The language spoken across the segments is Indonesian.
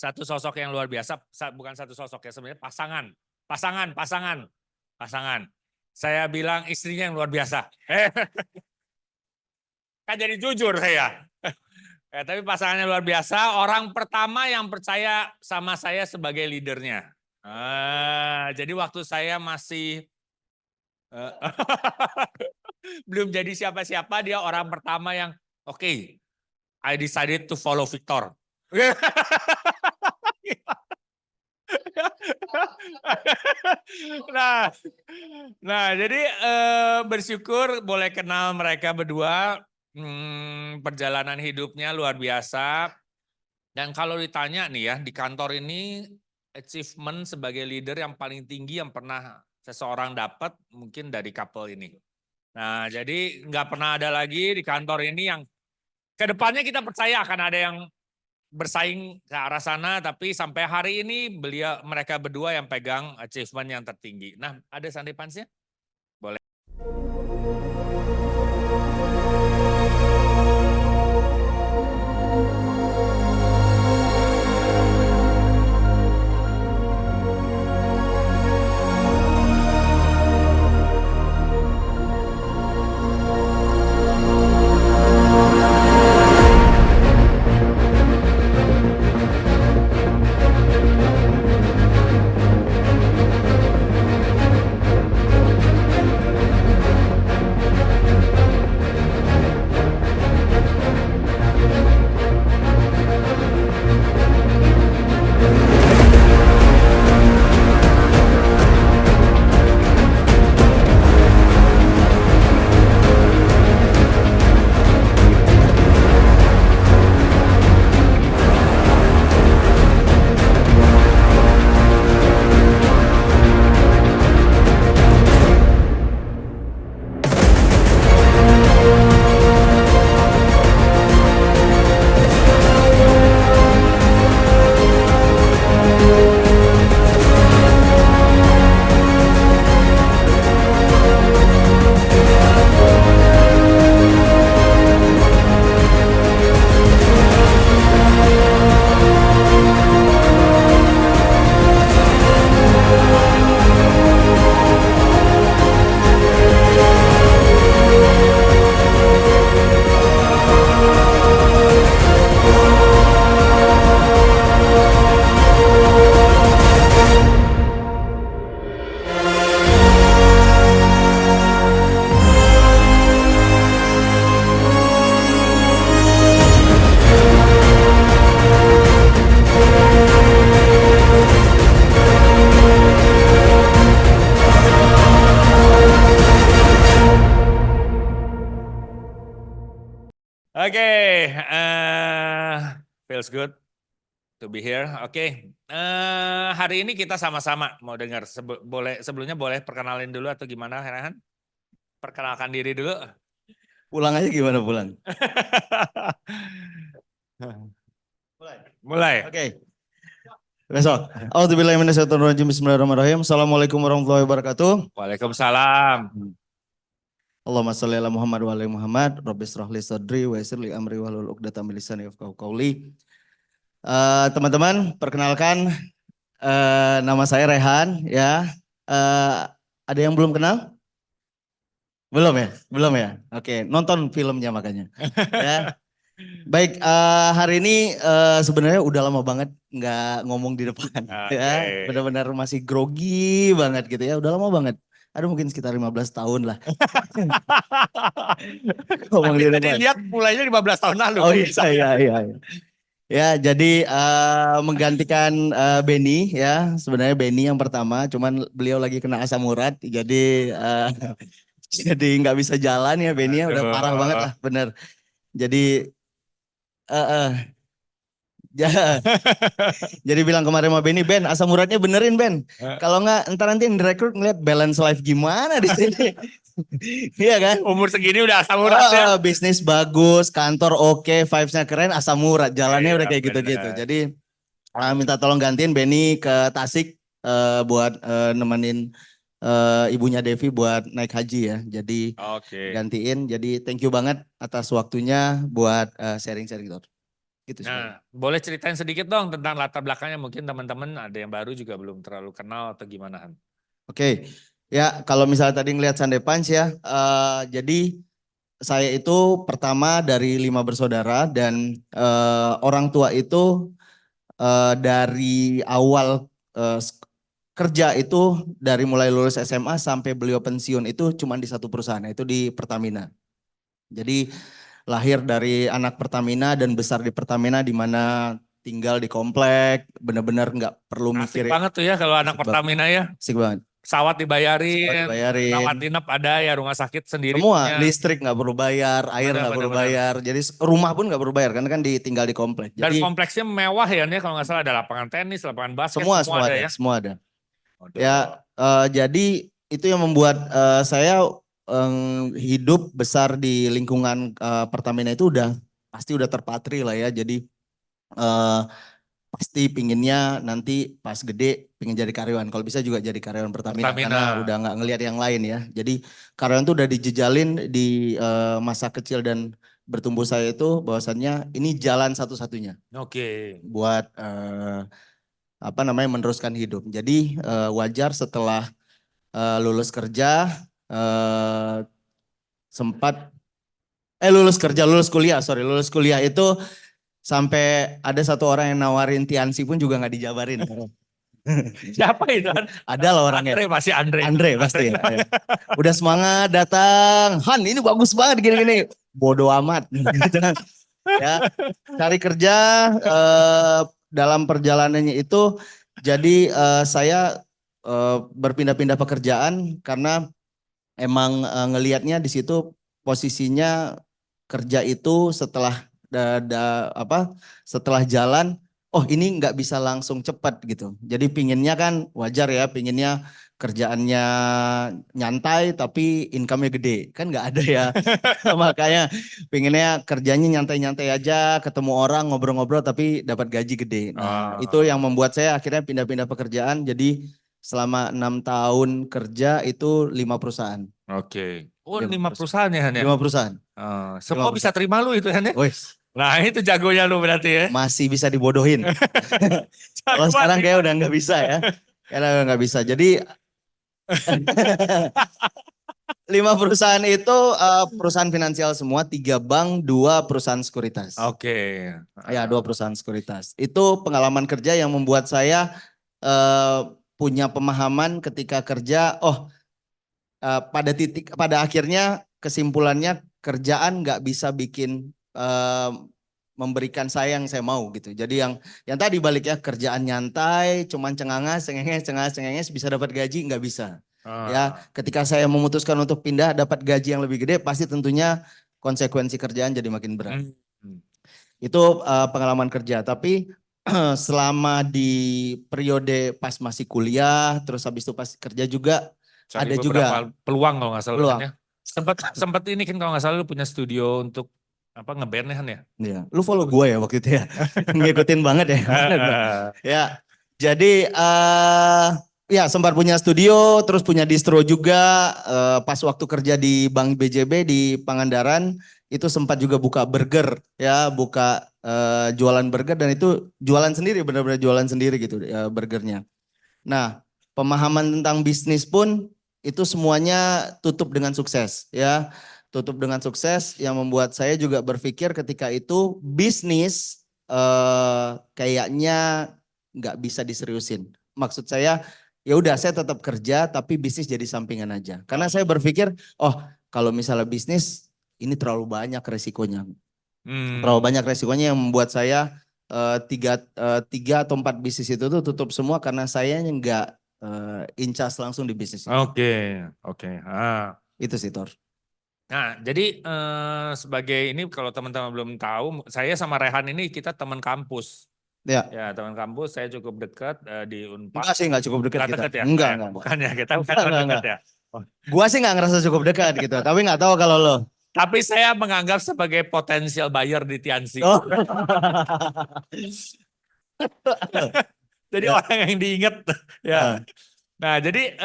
satu sosok yang luar biasa, bukan satu sosok ya sebenarnya pasangan. Saya bilang istrinya yang luar biasa. Kan jadi jujur saya. Tapi pasangannya luar biasa, orang pertama yang percaya sama saya sebagai leadernya. Jadi waktu saya masih belum jadi siapa-siapa, dia orang pertama yang oke, I decided to follow Victor. Nah, jadi bersyukur boleh kenal mereka berdua. Perjalanan hidupnya luar biasa. Dan kalau ditanya nih ya, di kantor ini achievement sebagai leader yang paling tinggi yang pernah seseorang dapat mungkin dari couple ini. Nah, jadi nggak pernah ada lagi di kantor ini yang kedepannya kita percaya akan ada yang bersaing ke arah sana, tapi sampai hari ini mereka berdua yang pegang achievement yang tertinggi. Nah, ada sandipansnya? Boleh. Oke, feels good to be here. Oke, hari ini kita sama-sama mau dengar. Sebelumnya boleh perkenalin dulu atau gimana, Rehan? Perkenalkan diri dulu. Pulang aja gimana pulang? Mulai. Oke. Besok. Auzubillahiminasyaitonirrajim. Bismillahirrahmanirrahim. Assalamualaikum warahmatullahi wabarakatuh. Waalaikumsalam. Allahumma sholli ala Muhammad wa ala Muhammad. Rabbi shrah li sadri wa yassir li amri wahlul 'uqdatam min lisani yafqahu qawli. Teman-teman, perkenalkan nama saya Rehan ya. Ada yang belum kenal? Belum ya? Belum ya? Oke, nonton filmnya makanya. Ya. Baik, hari ini sebenarnya udah lama banget nggak ngomong di depan. Ya, benar-benar masih grogi banget gitu ya, udah lama banget. Ada mungkin sekitar 15 tahun lah. Tadi lihat mulainya 15 tahun lalu. Oh iya. Ya, jadi menggantikan Benny ya, sebenarnya Benny yang pertama, cuman beliau lagi kena asam urat, jadi jadi nggak bisa jalan ya Benny ya, udah parah banget lah, bener. Jadi jadi bilang kemarin sama Benny, Ben asam uratnya benerin Ben. Kalau nggak ntar nanti yang direkrut ngeliat balance life gimana di sini. Iya kan? Umur segini udah asam urat ya. Bisnis bagus, kantor oke, vibes-nya keren, asam urat. Jalannya udah kayak gitu-gitu. Jadi minta tolong gantiin Benny ke Tasik buat nemenin ibunya Devi buat naik haji ya. Jadi gantiin. Jadi thank you banget atas waktunya buat sharing-sharing. Gitu sih. Nah, boleh ceritain sedikit dong tentang latar belakangnya. Mungkin teman-teman ada yang baru juga belum terlalu kenal atau gimana, Han? Oke, ya kalau misalnya tadi ngelihat Sunday Punch ya, jadi saya itu pertama dari 5 bersaudara dan orang tua itu dari awal eh, kerja itu dari mulai lulus SMA sampai beliau pensiun itu cuma di satu perusahaan, itu di Pertamina. Jadi lahir dari anak Pertamina dan besar di Pertamina di mana tinggal di komplek, benar-benar nggak perlu Asik mikirin. banget tuh ya kalau anak Asik banget, Pertamina ya. asik banget. Pesawat Pesawat dibayarin, rawat dibayarin, inap ada ya, rumah sakit sendiri semua punya. listrik nggak perlu bayar, air nggak perlu Benar-benar. bayar, jadi rumah pun nggak perlu bayar karena kan tinggal di komplek. Dan Jadi kompleksnya mewah ya, nih kalau nggak salah ada lapangan tenis, lapangan basket, semua semua semua ada ada, ya. semua ada. Waduh. Ya, jadi itu yang membuat saya hidup besar di lingkungan Pertamina itu pasti udah terpatri lah ya. Jadi eh, pasti pinginnya nanti pas gede pingin jadi karyawan. Kalau bisa juga jadi karyawan Pertamina Pertamina. karena udah nggak ngelihat yang lain ya. Jadi karyawan itu udah dijejalin di masa kecil dan bertumbuh saya itu bahwasannya ini jalan satu-satunya Oke. buat apa namanya meneruskan hidup. Jadi wajar setelah lulus kerja eh, sempat lulus kuliah, sorry, lulus kuliah itu sampai ada satu orang yang nawarin Tiansi pun juga nggak dijabarin. Siapa itu? Han? Ada lah orangnya. Andre, masih Andre. Andre pasti ya. Ya. Udah semangat datang. Han ini bagus banget gini-gini. Bodoh amat. Ya, cari kerja dalam perjalanannya itu jadi saya berpindah-pindah pekerjaan karena emang ngelihatnya di situ posisinya kerja itu setelah setelah jalan, oh ini nggak bisa langsung cepat gitu. Jadi pinginnya kan wajar ya, pinginnya kerjaannya nyantai tapi income-nya gede, kan nggak ada ya. Makanya pinginnya kerjanya nyantai-nyantai aja, ketemu orang ngobrol-ngobrol tapi dapat gaji gede. Nah itu yang Oh, membuat saya akhirnya pindah-pindah pekerjaan. Jadi selama 6 tahun kerja itu 5 perusahaan. oke. Oh, Lima 5 perusahaan. perusahaan ya, Han ya? 5 perusahaan. Lima Semua bisa perusahaan. terima lu itu, Han ya? Wes, Nah, itu jagonya lu berarti ya. masih bisa dibodohin. Kalau Jagoan sekarang kayak terima. udah nggak bisa ya. Karena udah nggak bisa. Jadi 5 perusahaan itu perusahaan finansial semua, 3 bank, 2 perusahaan sekuritas. Oke. Ya, 2 perusahaan sekuritas. Itu pengalaman kerja yang membuat saya eh, punya pemahaman ketika kerja. Oh, pada akhirnya kesimpulannya kerjaan nggak bisa bikin memberikan saya yang saya mau gitu. Jadi yang tadi balik ya kerjaan nyantai, cuman cengenges, cengenges bisa dapat gaji nggak bisa. Ya, Ah, ketika saya memutuskan untuk pindah dapat gaji yang lebih gede, pasti tentunya konsekuensi kerjaan jadi makin berat. hmm. Itu pengalaman kerja. Tapi selama di periode pas masih kuliah, terus habis itu pas kerja juga Cari ada beberapa juga peluang kalau nggak salah, Han peluang. ya. Sempat sempat ini kan kalau nggak salah lu punya studio untuk apa ngeband ya, Han ya? Iya, lu follow gue ya waktu itu ya. Ngikutin banget ya. Mana gua. Eh, Ya, jadi ya sempat punya studio, terus punya distro juga. Pas waktu kerja di Bank BJB di Pangandaran, itu sempat juga buka burger ya, buka jualan burger dan itu jualan sendiri, benar-benar jualan sendiri gitu burgernya. Nah, pemahaman tentang bisnis pun itu semuanya tutup dengan sukses ya. Tutup dengan sukses yang membuat saya juga berpikir ketika itu bisnis kayaknya nggak bisa diseriusin. Maksud saya ya udah saya tetap kerja tapi bisnis jadi sampingan aja. Karena saya berpikir, oh kalau misalnya bisnis ini terlalu banyak resikonya. Terlalu hmm. banyak resikonya yang membuat saya tiga atau 4 bisnis itu tuh tutup semua karena saya nggak incas langsung di bisnis itu. Oke, oke. Itu sih Tor. Nah, jadi sebagai ini kalau teman-teman belum tahu, saya sama Rehan ini kita teman kampus. Ya, Ya, teman kampus saya cukup dekat di Unpad. enggak sih nggak cukup dekat Nggak kita. dekat ya? Enggak. Bukannya kita bukan Enggak, teman enggak, dekat enggak. ya. Oh. Gua sih nggak ngerasa cukup dekat gitu. Tapi nggak tahu kalau lo. Tapi saya menganggap sebagai potensial buyer di Tiansi. Oh. Jadi Ya. orang yang diingat. Ya. Ah, Nah, jadi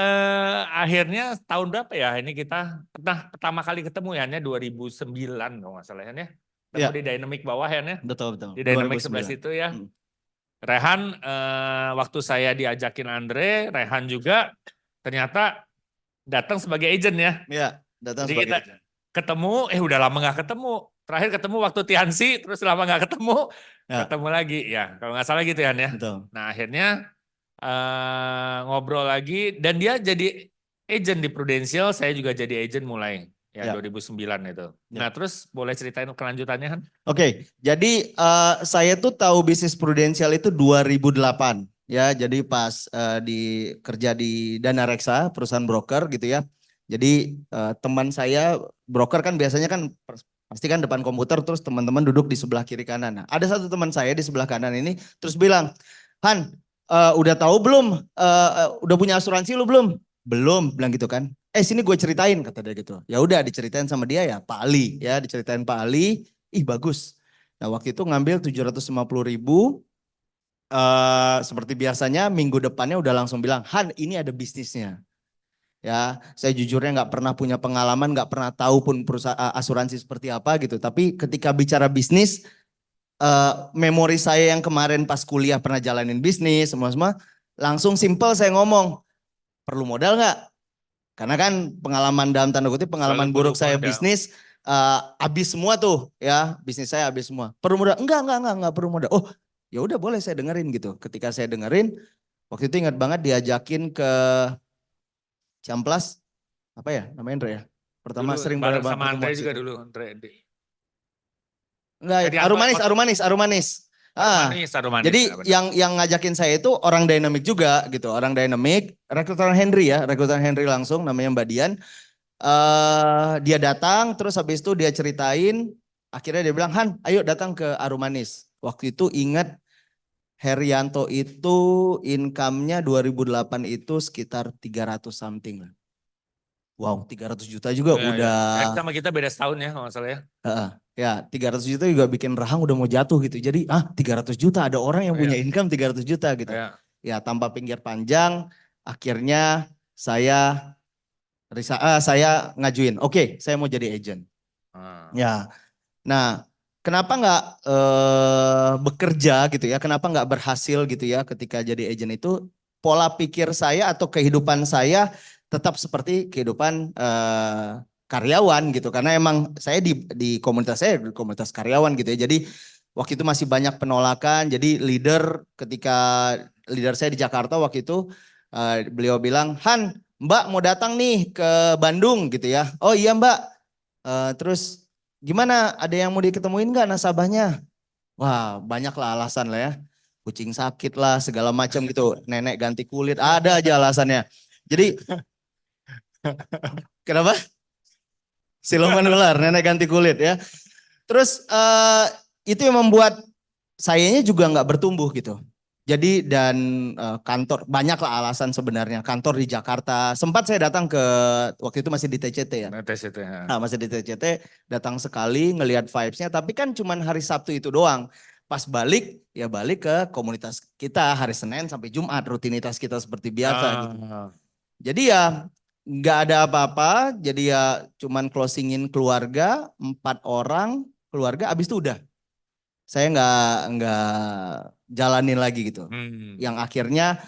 akhirnya tahun berapa ya ini kita pernah pertama kali ketemu ya, 2009 kalau nggak salah ya. ketemu Iya. di Dynamic bawah ya. Betul, betul. Di Dynamic 2009. sebelah situ ya. Hmm. Rehan, waktu saya diajakin Andre, Rehan juga ternyata datang sebagai agent ya. Iya, datang Jadi sebagai kita ketemu, udah lama nggak ketemu. Terakhir ketemu waktu Tiansi, terus lama nggak ketemu, ya, ketemu lagi. Ya, kalau nggak salah gitu ya. betul. Nah akhirnya ngobrol lagi, dan dia jadi agent di Prudential, saya juga jadi agent mulai ya Ya. 2009 itu. Ya. Nah terus boleh ceritain kelanjutannya Han? Oke, jadi saya tuh tahu bisnis Prudential itu 2008 ya. Jadi pas kerja di Dana Reksa, perusahaan broker gitu ya. Jadi teman saya broker kan biasanya kan pasti kan depan komputer, terus teman-teman duduk di sebelah kiri kanan. Nah, ada satu teman saya di sebelah kanan ini terus bilang, Han, udah tahu belum? Udah punya asuransi lu belum? Belum, bilang gitu kan. Sini gue ceritain, kata dia gitu. Ya udah diceritain sama dia ya Pak Ali ya, diceritain Pak Ali. Ih bagus. Nah waktu itu ngambil 750.000. Seperti biasanya minggu depannya udah langsung bilang, Han ini ada bisnisnya. Ya, saya jujurnya nggak pernah punya pengalaman, nggak pernah tahu pun perusahaan asuransi seperti apa gitu. Tapi ketika bicara bisnis, memori saya yang kemarin pas kuliah pernah jalanin bisnis, semua langsung simple saya ngomong, perlu modal nggak? Karena kan pengalaman dalam tanda kutip pengalaman Selalu buruk perlu saya modal. bisnis habis semua tuh ya, bisnis saya habis semua. Perlu modal? Enggak perlu modal. Oh, ya udah boleh saya dengerin gitu. Ketika saya dengerin, waktu itu ingat banget diajakin ke Ciamplas, apa ya namanya Andre ya? Pertama Dulu sering bareng banget sama ketemu Andre di juga situ. dulu. Andre. Enggak, Herianto Arumanis, waktu- Arumanis, Arumanis. Arumanis, Jadi ya, benar. yang ngajakin saya itu orang Dynamic juga gitu, orang Dynamic, rekrutan Henry ya, rekrutan Henry langsung namanya Mbak Dian. Dia datang, terus habis itu dia ceritain, akhirnya dia bilang, Han, ayo datang ke Arumanis. Waktu itu ingat Herianto itu income-nya 2008 itu sekitar 300 something lah. Wow, 300 juta juga Ya, ya. udah. Sama kita beda setahun ya kalau nggak salah ya. Ya 300 juta juga bikin rahang udah mau jatuh gitu. Jadi 300 juta ada orang yang punya Ya, income 300 juta gitu. ya. Ya tanpa pinggir panjang akhirnya saya saya ngajuin. Oke, saya mau jadi agent. Ah. Ya. Nah, kenapa nggak bekerja gitu ya? Kenapa nggak berhasil gitu ya ketika jadi agent itu? Pola pikir saya atau kehidupan saya tetap seperti kehidupan karyawan gitu. Karena emang saya di komunitas saya di komunitas karyawan gitu ya. Jadi waktu itu masih banyak penolakan. Jadi ketika leader saya di Jakarta waktu itu beliau bilang, Han, Mbak mau datang nih ke Bandung gitu ya. Oh iya Mbak. Terus gimana? Ada yang mau diketemuin nggak nasabahnya? Wah, banyak lah alasan lah ya. Kucing sakit lah, segala macam gitu. Nenek ganti kulit, ada aja alasannya. Jadi, kenapa? Siluman ular, nenek ganti kulit ya. Terus itu yang membuat sayanya juga nggak bertumbuh gitu. Jadi dan kantor, banyak lah alasan sebenarnya. Kantor di Jakarta, sempat saya datang ke, waktu itu masih di TCT ya. Nah, tes itu ya. Nah, masih di TCT, datang sekali ngelihat vibes-nya, tapi kan cuman hari Sabtu itu doang. Pas balik, ya balik ke komunitas kita hari Senin sampai Jumat, rutinitas kita seperti biasa gitu. Jadi ya nggak ada apa-apa, jadi ya cuman closingin keluarga, 4 orang keluarga, abis itu udah. Saya nggak jalanin lagi gitu. Yang akhirnya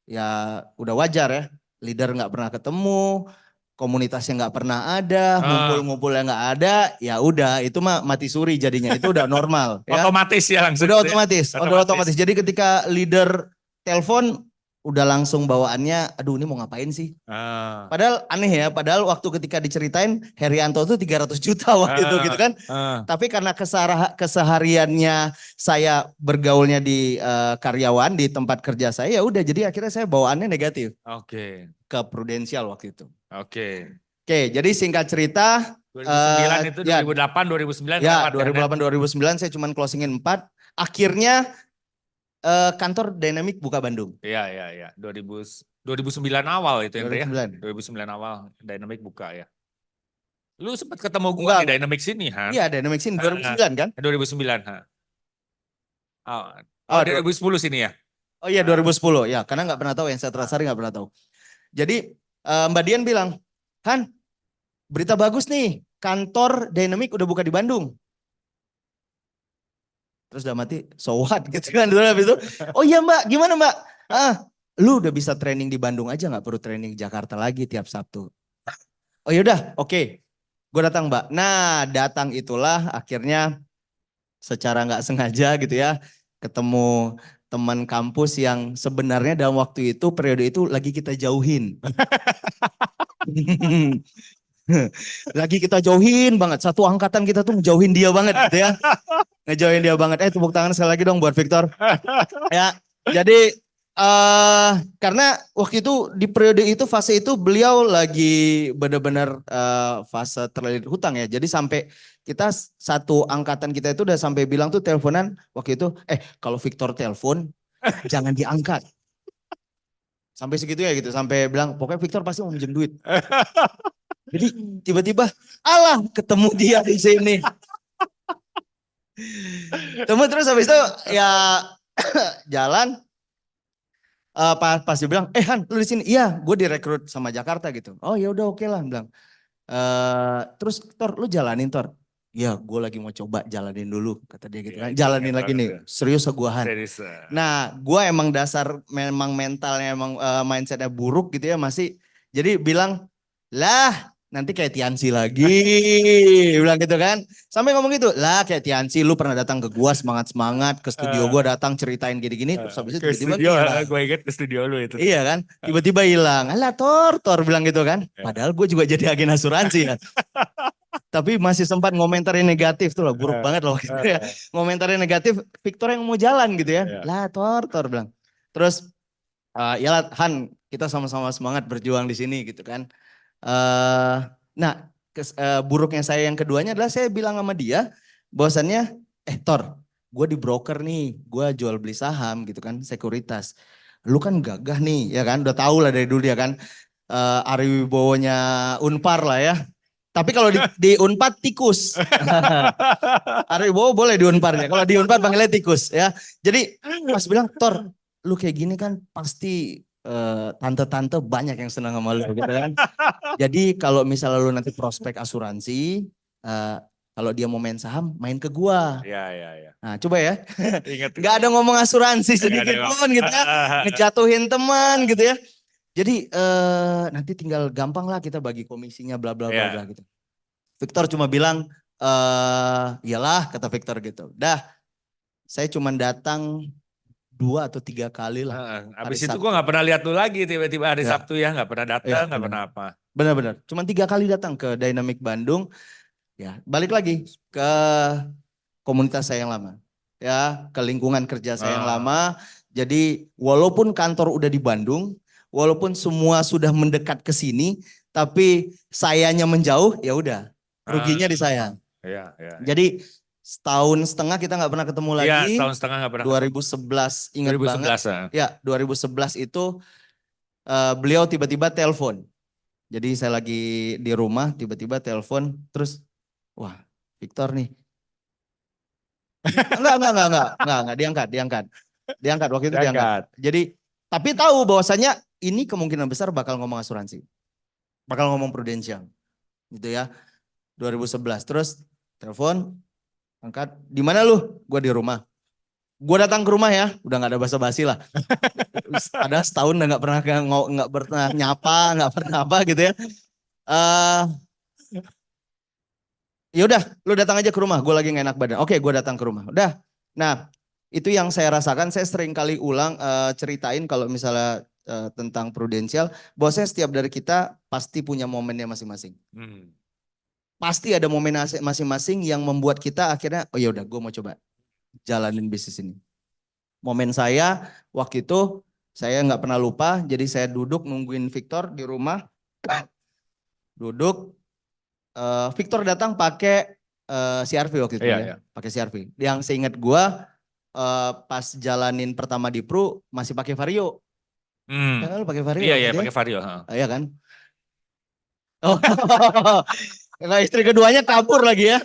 ya udah wajar ya, leader nggak pernah ketemu, komunitasnya nggak pernah ada, ngumpul-ngumpulnya nggak ada, ya udah itu mah mati suri jadinya, itu udah normal ya. Otomatis ya langsung. Udah otomatis, udah otomatis. Jadi ketika leader telepon udah langsung bawaannya, aduh ini mau ngapain sih? Padahal aneh ya, padahal waktu ketika diceritain Herianto tuh 300 juta waktu itu gitu kan. Tapi karena kesehariannya saya bergaulnya di karyawan di tempat kerja saya, ya udah jadi akhirnya saya bawaannya negatif. Oke. Ke Prudential waktu itu. Oke. Oke, jadi singkat cerita 2009 itu ya, 2008 2009 ya lewat 2008 2009 saya cuman closingin 4. Akhirnya kantor Dynamic buka Bandung. Iya. 2009 awal itu Andre ya. 2009. 2009 awal Dynamic buka ya. Lu sempat ketemu gua Enggak. di Dynamic sini, Han? Iya, Dynamic sini 2009 kan? 2009, ha. Oh, 2010 sini ya. Oh iya 2010 ya, karena nggak pernah tahu yang saya Trasari nggak pernah tahu. Jadi Mbak Dian bilang, Han, berita bagus nih, kantor Dynamic udah buka di Bandung. Terus udah mati, so what gitu kan. Terus habis itu, oh iya Mbak, gimana Mbak? Lu udah bisa training di Bandung aja, nggak perlu training di Jakarta lagi tiap Sabtu. Oh yaudah, oke. Gue datang Mbak. Nah datang itulah akhirnya secara nggak sengaja gitu ya, ketemu teman kampus yang sebenarnya dalam waktu itu, periode itu lagi kita jauhin. Lagi kita jauhin banget, satu angkatan kita tuh ngejauhin dia banget gitu ya. Ngejauhin dia banget. Tepuk tangan sekali lagi dong buat Victor. Ya, jadi karena waktu itu di periode itu, fase itu beliau lagi benar-benar fase terlilit hutang ya. Jadi sampai kita satu angkatan kita itu udah sampai bilang tuh teleponan waktu itu, kalau Victor telepon jangan diangkat. Sampai segitu ya gitu, sampai bilang pokoknya Victor pasti mau minjem duit. Jadi tiba-tiba, alah ketemu dia di sini. Terus habis itu ya jalan. Pas dia bilang, Han, lu di sini? Iya, gue direkrut sama Jakarta gitu. Oh ya udah oke lah, bilang. Terus Tor, lu jalanin Tor. Ya, gue lagi mau coba jalanin dulu, kata dia gitu kan. Jalanin lagi nih, serius gue Han. Nah, gue emang memang mentalnya emang mindsetnya buruk gitu ya masih. Jadi bilang, lah nanti kayak Tiansi lagi, bilang gitu kan. Sampai ngomong gitu, lah kayak Tiansi lu pernah datang ke gua semangat-semangat, ke studio gua datang ceritain gini-gini, terus habis itu tiba-tiba hilang. Gue inget ke studio lu itu. Iya kan, tiba-tiba hilang. Alah Tor bilang gitu kan. Padahal gue juga jadi agen asuransi ya. Tapi masih sempat ngomentarin negatif tuh loh, buruk banget loh gitu ya. Ngomentarin negatif, Victor yang mau jalan gitu ya. Lah Tor bilang. Terus, ya Han, kita sama-sama semangat berjuang di sini gitu kan. Nah, buruknya saya yang keduanya adalah saya bilang sama dia bahwasannya, Tor, gue di broker nih, gue jual beli saham gitu kan, sekuritas. Lu kan gagah nih, ya kan, udah tahu lah dari dulu ya kan, Ari Wibowonya Unpar lah ya. Tapi kalau di Unpad tikus. Ari Wibowo boleh di Unparnya, kalau di Unpad panggilnya tikus ya. Jadi pas bilang, Tor, lu kayak gini kan pasti tante-tante banyak yang senang sama lu gitu kan. Jadi kalau misalnya lu nanti prospek asuransi, kalau dia mau main saham, main ke gua. Iya. Nah coba ya, Ingat. nggak ada ngomong asuransi sedikit pun gitu ya, ngejatuhin teman gitu ya. Jadi nanti tinggal gampang lah kita bagi komisinya bla bla bla bla gitu. Victor cuma bilang, iyalah kata Victor gitu. Dah, saya cuma datang 2 atau 3 kali lah. Abis itu gue gak pernah lihat lu lagi tiba-tiba hari Sabtu ya, gak pernah datang, gak pernah apa. Benar-benar, cuma 3 kali datang ke Dynamic Bandung. Ya, balik lagi ke komunitas saya yang lama. Ya, ke lingkungan kerja saya yang lama. Jadi walaupun kantor udah di Bandung, walaupun semua sudah mendekat ke sini, tapi sayanya menjauh, ya udah, ruginya di saya. Iya. Jadi setahun setengah kita nggak pernah ketemu lagi. Iya, setahun setengah nggak pernah. 2011 ingat 2011 banget. Ya, 2011 itu beliau tiba-tiba telepon. Jadi saya lagi di rumah, tiba-tiba telepon, terus, wah, Victor nih. Enggak, diangkat waktu itu diangkat. Jadi, tapi tahu bahwasanya ini kemungkinan besar bakal ngomong asuransi, bakal ngomong prudensial, gitu ya. 2011, terus telepon. Angkat, di mana lu? Gue di rumah. Gue datang ke rumah ya, udah nggak ada basa-basi lah. Ada setahun udah nggak pernah nyapa, nggak pernah apa gitu ya. Ya udah, lu datang aja ke rumah. Gue lagi nggak enak badan. Oke, gue datang ke rumah. Udah. Nah, itu yang saya rasakan. Saya sering kali ceritain kalau misalnya tentang prudensial, bahwa saya setiap dari kita pasti punya momennya masing-masing. Pasti ada momen masing-masing yang membuat kita akhirnya, oh ya udah, gue mau coba jalanin bisnis ini. Momen saya waktu itu saya nggak pernah lupa, jadi saya duduk nungguin Victor di rumah, duduk. Victor datang pakai CRV waktu itu ya, pakai CRV. Yang seingat gue pas jalanin pertama di Pru masih pakai Vario. Lu pakai Vario? Iya pakai Vario. Iya kan? Oh. Nah, istri keduanya kabur lagi ya.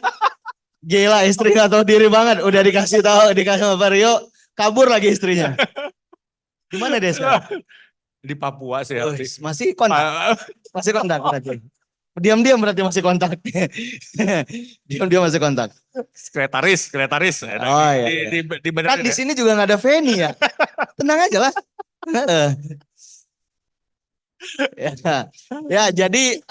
Gila, istri gak tahu diri banget. Udah dikasih sama Vario, kabur lagi istrinya. Di mana dia sekarang? Di Papua sih. Masih kontak. Masih kontak. Diam-diam berarti masih kontak. Diam-diam masih kontak. Sekretaris. Oh iya, iya. Kan Dibenerin di ya. sini juga nggak ada Feni ya. Tenang aja lah. Heeh. Ya, ya, jadi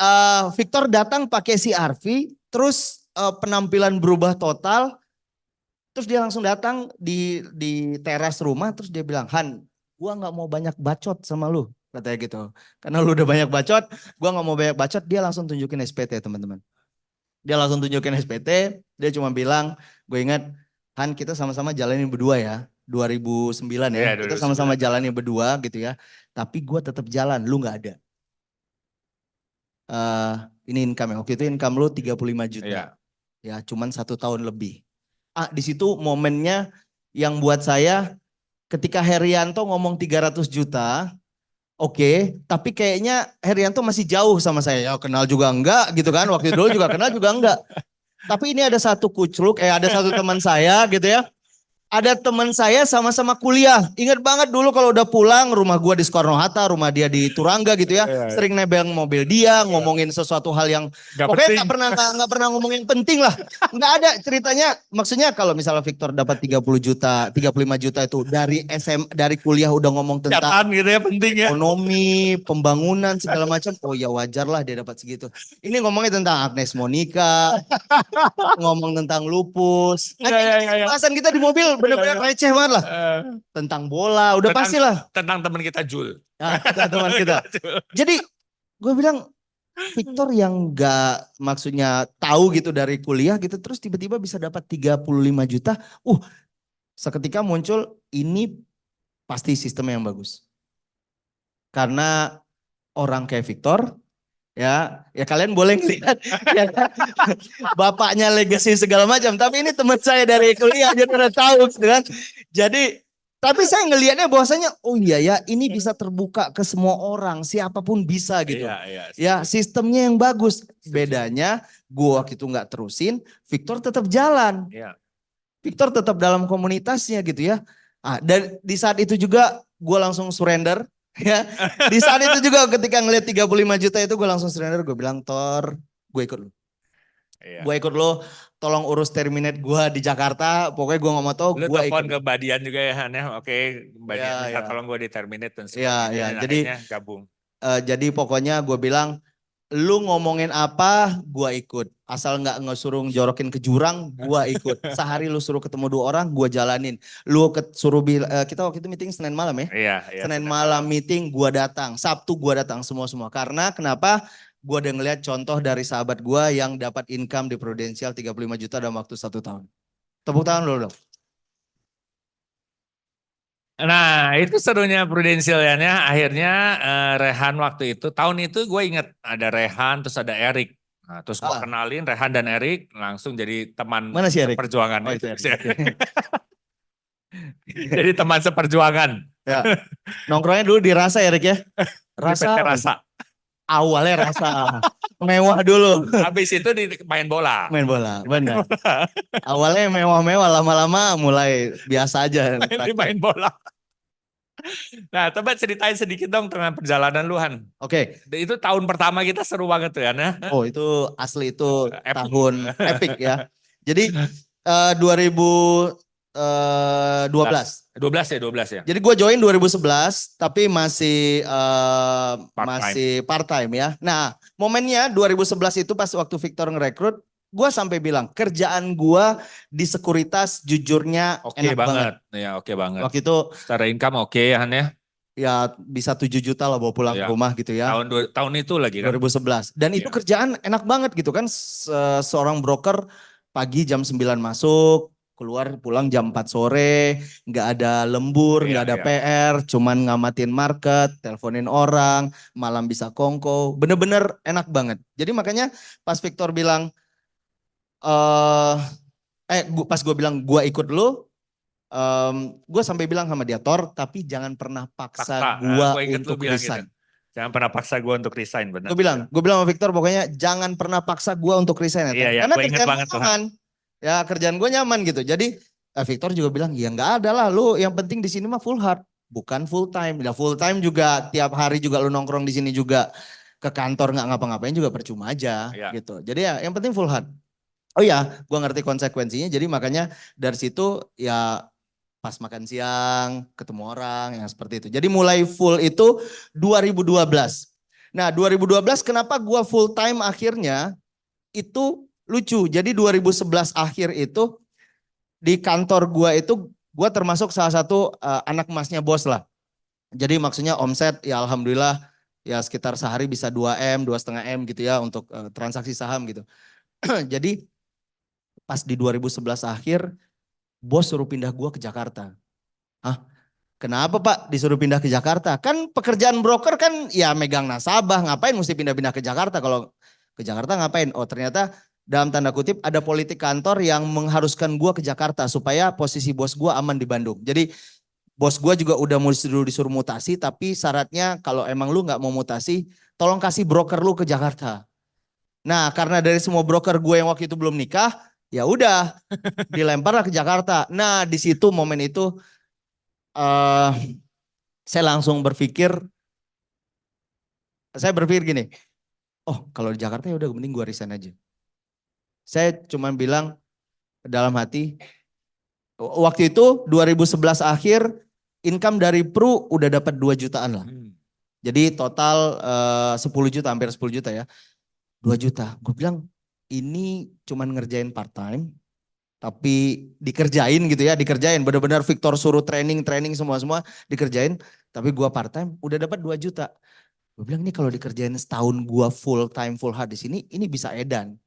Victor datang pakai si RV, terus penampilan berubah total, terus dia langsung datang di teras rumah, terus dia bilang, Han, gua nggak mau banyak bacot sama lu, katanya gitu. Karena lu udah banyak bacot, gua nggak mau banyak bacot. Dia langsung tunjukin SPT, teman-teman. Dia langsung tunjukin SPT, dia cuma bilang, gue ingat, Han, kita sama-sama jalanin berdua ya, 2009 ya, Iya, kita sama-sama 2009. jalanin berdua gitu ya. Tapi gue tetap jalan, lu nggak ada. eh ini income ya. Waktu itu income lu 35 juta. Iya. Ya, cuman 1 tahun lebih. Di situ momennya yang buat saya ketika Herianto ngomong 300 juta, oke, tapi kayaknya Herianto masih jauh sama saya. Ya, kenal juga enggak gitu kan. Waktu dulu juga kenal juga enggak. Tapi ini ada satu kucluk, ada satu teman saya gitu ya. Ada teman saya sama-sama kuliah. Ingat banget dulu kalau udah pulang, rumah gua di Soekarno-Hatta, rumah dia di Turangga gitu ya. Iya. Sering nebeng mobil dia, ngomongin sesuatu hal yang Gak pokoknya penting. nggak pernah ngomong yang penting lah. Nggak ada ceritanya. Maksudnya kalau misalnya Victor dapat 30 juta, 35 juta itu dari dari kuliah udah ngomong tentang Catatan gitu ya penting ya. ekonomi, pembangunan segala macam. Oh ya wajar lah dia dapat segitu. Ini ngomongnya tentang Agnes Monica, ngomong tentang lupus. Iya. Bahasan kita di mobil bener-bener receh banget lah. Eh, Tentang bola, udah tentang, pastilah. tentang teman kita Jul. Nah, teman kita. Jadi gue bilang Victor yang gak maksudnya tahu gitu dari kuliah gitu, terus tiba-tiba bisa dapat 35 juta. Seketika muncul ini pasti sistem yang bagus. Karena orang kayak Victor, ya kalian boleh ngelihat ya, bapaknya legacy segala macam, tapi ini teman saya dari kuliah jadi udah tahu gitu kan. Jadi tapi saya ngelihatnya bahwasanya oh iya ya ini bisa terbuka ke semua orang, siapapun bisa gitu. Iya. Ya sistemnya yang bagus. Bedanya gua waktu itu nggak terusin, Victor tetap jalan. Iya. Victor tetap dalam komunitasnya gitu ya. Dan di saat itu juga gua langsung surrender. Ya, di saat itu juga ketika ngeliat 35 juta itu gue langsung surrender, gue bilang Tor, gue ikut lu. Iya. Gue ikut lu, tolong urus terminate gue di Jakarta, pokoknya gue gak mau tahu, Lu gue telepon ikut. ke Badian juga ya Han ya. Oke, Badian Ya, minta ya. tolong gue di terminate dan Ya, sebagainya. ya. Dan Jadi akhirnya gabung. jadi pokoknya gue bilang, lu ngomongin apa, gue ikut. Asal nggak ngesuruh jorokin ke jurang, gue ikut. Sehari lu suruh ketemu 2 orang, gue jalanin. Lu suruh kita waktu itu meeting Senin malam ya. Iya. Senin malam meeting, gue datang. Sabtu gue datang semua. Karena kenapa? Gue udah ngeliat contoh dari sahabat gue yang dapat income di Prudential 35 juta dalam waktu 1 tahun. Tepuk tangan dulu dong. Nah itu serunya Prudential ya. Akhirnya Rehan waktu itu, tahun itu gue inget ada Rehan terus ada Erik. Nah, terus gue kenalin Rehan dan Erik langsung jadi teman Mana si Erik? seperjuangan. Oh itu Erik. Jadi teman seperjuangan. Ya. Nongkrongnya dulu di Rasa Erik ya. Di PT Rasa. Awalnya Rasa. Mewah dulu. Habis itu main bola. Main bola, benar. Awalnya mewah-mewah, lama-lama mulai biasa aja. Main bola. Nah, coba ceritain sedikit dong tentang perjalanan lu Han. Oke. Itu tahun pertama kita seru banget tuh ya. Oh itu asli itu Epic. tahun epic ya. Jadi 2012. 12 ya. Jadi gue join 2011 tapi masih part time ya. Nah momennya 2011 itu pas waktu Victor ngerekrut, gue sampai bilang kerjaan gue di sekuritas jujurnya enak banget. Ya oke banget. Waktu itu secara income oke ya Han ya. Ya bisa 7 juta lah bawa pulang ke rumah gitu ya. Tahun itu lagi kan. 2011. Dan itu kerjaan enak banget gitu kan. Seorang broker pagi jam 9 masuk, keluar pulang jam 4 sore, nggak ada lembur, nggak ada PR, cuman ngamatin market, teleponin orang, malam bisa kongko, bener-bener enak banget. Jadi makanya pas Victor bilang, pas gue bilang gue ikut lu, gue sampai bilang sama dia, Tor, tapi jangan pernah paksa gue untuk resign. Gitu. Jangan pernah paksa gue untuk resign, benar. Gue bilang sama Victor pokoknya jangan pernah paksa gue untuk resign. Iya, karena kerjaan gue nyaman. Ya kerjaan gue nyaman gitu. Jadi Victor juga bilang, ya nggak ada lah lu. Yang penting di sini mah full hard, bukan full time. Ya full time juga tiap hari juga lu nongkrong di sini juga. ke kantor nggak ngapa-ngapain juga percuma aja Ya. gitu. Jadi ya yang penting full hard. Oh ya, gua ngerti konsekuensinya. Jadi makanya dari situ ya pas makan siang ketemu orang yang seperti itu. Jadi mulai full itu 2012. Nah 2012 kenapa gua full time akhirnya itu lucu. Jadi 2011 akhir itu di kantor gua itu gua termasuk salah satu anak emasnya bos lah. Jadi maksudnya omset ya alhamdulillah ya sekitar sehari bisa 2M, 2,5M gitu ya untuk transaksi saham gitu. Jadi pas di 2011 akhir bos suruh pindah gua ke Jakarta. Hah? Kenapa Pak disuruh pindah ke Jakarta? Kan pekerjaan broker kan ya megang nasabah, ngapain mesti pindah-pindah ke Jakarta? Kalau ke Jakarta ngapain? Oh ternyata dalam tanda kutip ada politik kantor yang mengharuskan gua ke Jakarta supaya posisi bos gua aman di Bandung. Jadi bos gua juga udah disuruh mutasi, tapi syaratnya kalau emang lu nggak mau mutasi, tolong kasih broker lu ke Jakarta. Nah karena dari semua broker gue yang waktu itu belum nikah, ya udah dilemparlah ke Jakarta. Nah di situ momen itu saya langsung saya berpikir gini, oh kalau di Jakarta ya udah mending gue resign aja. Saya cuma bilang dalam hati, waktu itu 2011 akhir income dari Pru udah dapat 2 jutaan lah. Jadi total 10 juta, hampir 10 juta ya. 2 juta. Gue bilang ini cuman ngerjain part time, tapi dikerjain gitu ya, dikerjain. Benar-benar Victor suruh training semua dikerjain. Tapi gue part time udah dapat 2 juta. Gue bilang ini kalau dikerjain setahun gue full time, full hard di sini, ini bisa edan.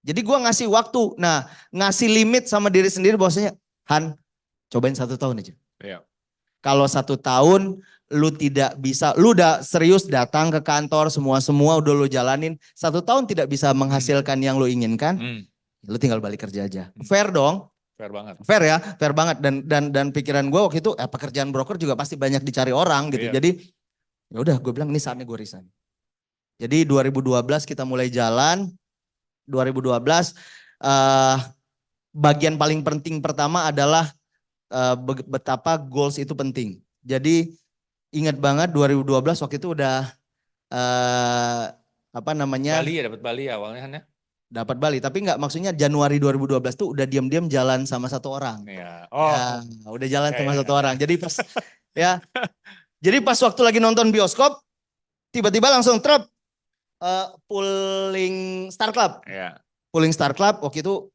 Jadi gue ngasih waktu, nah ngasih limit sama diri sendiri bahwasanya, Han cobain 1 tahun aja. Iya. Kalau 1 tahun lu tidak bisa, lu udah serius datang ke kantor semua udah lu jalanin, 1 tahun tidak bisa menghasilkan yang lu inginkan, lu tinggal balik kerja aja. Fair dong? Fair banget. Fair ya, fair banget dan pikiran gue waktu itu pekerjaan broker juga pasti banyak dicari orang gitu. Iya. Jadi ya udah gue bilang ini saatnya gue resign. Jadi 2012 kita mulai jalan. 2012 bagian paling penting pertama adalah betapa goals itu penting. Jadi ingat banget 2012 waktu itu udah apa namanya? Bali ya, dapat Bali awalnya kan ya? Dapat Bali, tapi nggak, maksudnya Januari 2012 tuh udah diam-diam jalan sama 1 orang. Iya. Oh. Ya, udah jalan sama Ya. 1 orang. Jadi pas ya, jadi pas waktu lagi nonton bioskop, tiba-tiba langsung pulling Star Club. Iya. Pulling Star Club waktu itu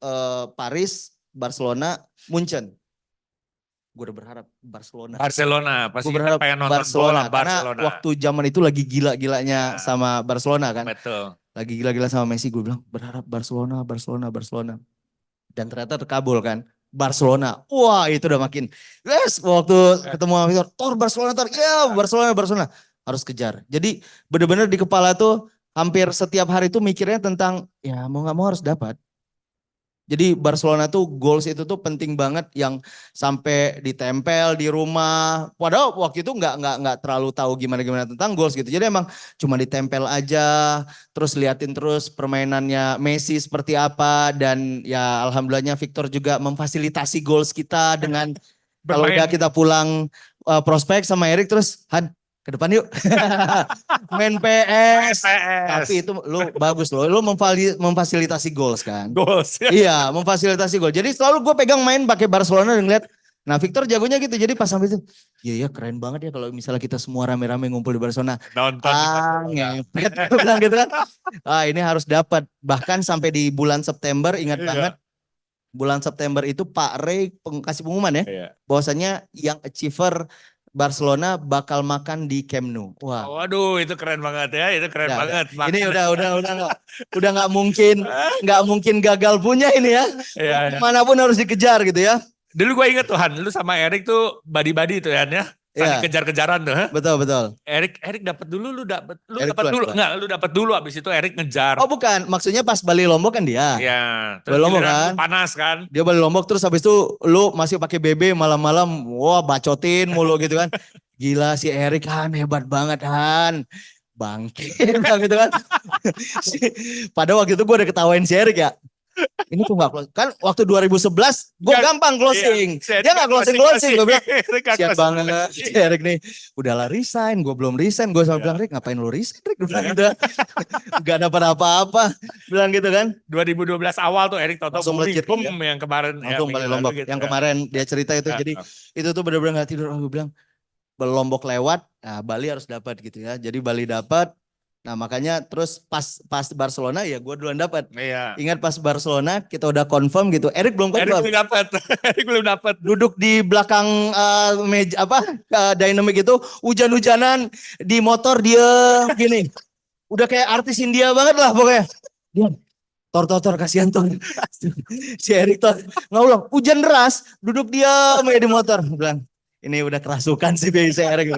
Paris, Barcelona, Munchen. Gue udah berharap Barcelona. Pasti Gue berharap pengen nonton Barcelona, bola karena Barcelona. waktu zaman itu lagi gila-gilanya Ya. sama Barcelona kan. Betul. Lagi gila-gila sama Messi, gue bilang berharap Barcelona. Dan ternyata terkabul kan. Barcelona, wah itu udah makin, yes, waktu ketemu sama Victor, Barcelona, ya Barcelona, harus kejar. Jadi bener-bener di kepala tuh hampir setiap hari tuh mikirnya tentang, ya mau gak mau harus dapat. Jadi Barcelona tuh goals itu tuh penting banget yang sampai ditempel di rumah. Padahal waktu itu nggak terlalu tahu gimana tentang goals gitu. Jadi emang cuma ditempel aja, terus liatin terus permainannya Messi seperti apa, dan ya alhamdulillahnya Victor juga memfasilitasi goals kita dengan kalau udah kita pulang prospek sama Erik terus, Han ke depan yuk main PS. Tapi itu lu bagus loh, lu memfasilitasi goals kan. Goals. Iya, memfasilitasi gol. Jadi selalu gue pegang main pakai Barcelona dan ngeliat, nah Victor jagonya gitu. Jadi pas sampai itu, iya keren banget ya kalau misalnya kita semua rame-rame ngumpul di Barcelona. Nonton Ngepet gue bilang gitu kan. Ini harus dapat. Bahkan sampai di bulan September, ingat banget. Bulan September itu Pak Ray kasih pengumuman ya. Iya. Bahwasanya yang achiever Barcelona bakal makan di Camp Nou. Wah. Waduh, itu keren banget ya, itu keren banget. Ini udah nggak mungkin gagal punya ini ya. Iya. Manapun harus dikejar gitu ya. Dulu gue inget tuh Han, lu sama Erik tuh badi-badi tuh Han ya. Saling kejar-kejaran tuh. Betul. Erik dapat dulu, lu dapat dulu abis itu Erik ngejar. Oh bukan, maksudnya pas Bali Lombok kan dia. Iya, terus Bali Lombok kan panas kan. Dia Bali Lombok terus habis itu lu masih pakai BB malam-malam, wah bacotin mulu gitu kan. Gila si Erik Han, hebat banget Han. Bangke gitu kan. Pada waktu itu gue udah ketawain si Erik ya. Ini kok nggak close? Kan waktu 2011 gue Nggak, gampang closing. iya, Dia nggak closing. Gue bilang, Nggak siap closing. banget si Erik nih. Udahlah resign, gue belum resign. Gue sama bilang, Rik ngapain lu resign? Rik, gue bilang gitu. Gak dapat apa-apa. Bilang gitu kan. 2012 awal tuh Erik Toto Langsung booming, melejit, boom ya. yang kemarin ya, Langsung minggu balik lalu Lombok. gitu. Yang kemarin dia cerita itu. Ya, Jadi itu tuh bener-bener gak tidur. Gue bilang, Lombok lewat, nah Bali harus dapat gitu ya. Jadi Bali dapat. Nah makanya terus pas Barcelona ya gue duluan dapat. iya. Ingat pas Barcelona kita udah confirm gitu. Erik belum Erik confirm. belum dapat. Erik belum dapat. Duduk di belakang meja dynamic itu hujan-hujanan di motor dia gini. Udah kayak artis India banget lah pokoknya. Dia tor kasihan tor. Si Erik tor ngulang hujan deras duduk dia di motor bilang ini udah kerasukan sih si Erik.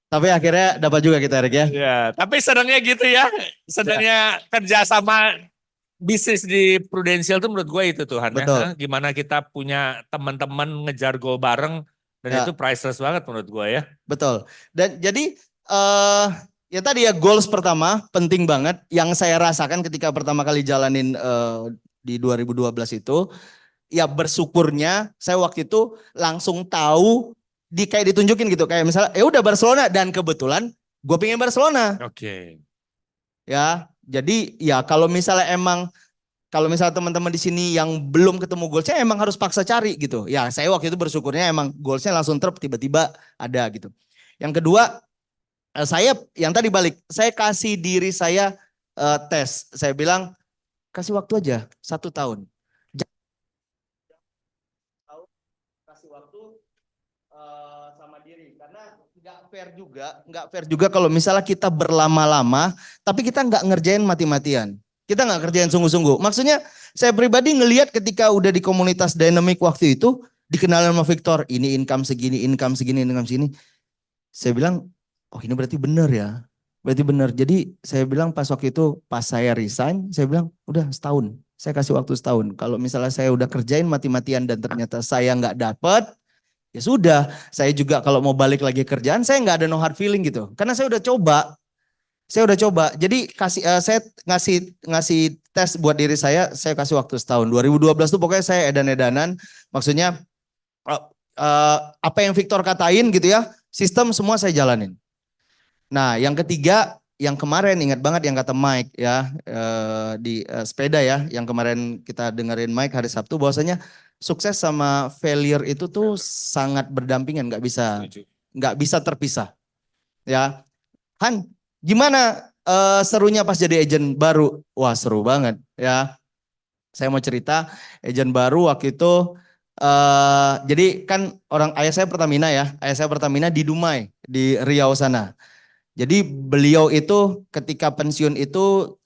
Tapi akhirnya dapat juga kita Erik ya. Ya, tapi senangnya gitu ya. Senangnya kerja sama bisnis di Prudential tuh menurut gue itu Tuhan ya. Betul. Gimana kita punya teman-teman ngejar goal bareng dan Ya. itu priceless banget menurut gue ya. Betul. Dan jadi ya tadi ya goals pertama penting banget yang saya rasakan ketika pertama kali jalanin di 2012 itu ya bersyukurnya saya waktu itu langsung tahu kayak ditunjukin gitu kayak misalnya ya udah Barcelona dan kebetulan gue pengen Barcelona. Oke. Ya, jadi ya kalau misalnya teman-teman di sini yang belum ketemu goalsnya emang harus paksa cari gitu. Ya saya waktu itu bersyukurnya emang goalsnya langsung tiba-tiba ada gitu. Yang kedua saya yang tadi balik, saya kasih diri saya tes. Saya bilang kasih waktu aja 1 tahun. Kasih waktu sama diri karena nggak fair juga kalau misalnya kita berlama-lama tapi kita nggak ngerjain mati-matian. Kita nggak kerjain sungguh-sungguh. Maksudnya saya pribadi ngelihat ketika udah di komunitas Dynamic waktu itu dikenalin sama Victor, ini income segini, income segini, income segini. Saya bilang, oh ini berarti benar ya. Berarti benar. Jadi saya bilang pas waktu itu, pas saya resign, saya bilang udah setahun. Saya kasih waktu setahun. Kalau misalnya saya udah kerjain mati-matian dan ternyata saya nggak dapet, ya sudah. Saya juga kalau mau balik lagi kerjaan, saya nggak ada no hard feeling gitu. Karena saya udah coba. Jadi saya ngasih tes buat diri saya kasih waktu setahun. 2012 tuh pokoknya saya edan-edanan. Maksudnya apa yang Victor katain gitu ya, sistem semua saya jalanin. Nah, yang ketiga, yang kemarin ingat banget yang kata Mike ya di sepeda ya, yang kemarin kita dengerin Mike hari Sabtu bahwasanya sukses sama failure itu tuh sangat berdampingan, nggak bisa terpisah. Ya, Han, gimana serunya pas jadi agent baru? Wah seru banget ya. Saya mau cerita agent baru waktu itu. Jadi kan ayah saya Pertamina ya. Ayah saya Pertamina di Dumai, di Riau sana. Jadi beliau itu ketika pensiun itu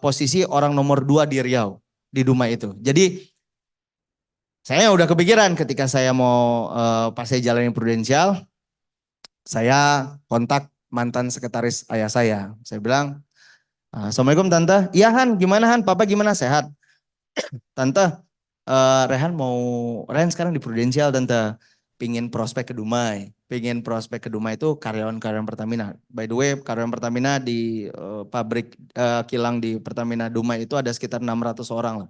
posisi orang nomor 2 di Riau, di Dumai itu. Jadi saya udah kepikiran ketika saya mau pas saya jalanin Prudential, saya kontak mantan sekretaris ayah saya. Saya bilang, Assalamualaikum Tante. Iya Han, gimana Han? Papa gimana? Sehat. Tante, Rehan sekarang di Prudential Tante. Pingin prospek ke Dumai. Itu karyawan-karyawan Pertamina. By the way, karyawan Pertamina di pabrik kilang di Pertamina Dumai itu ada sekitar 600 orang lah.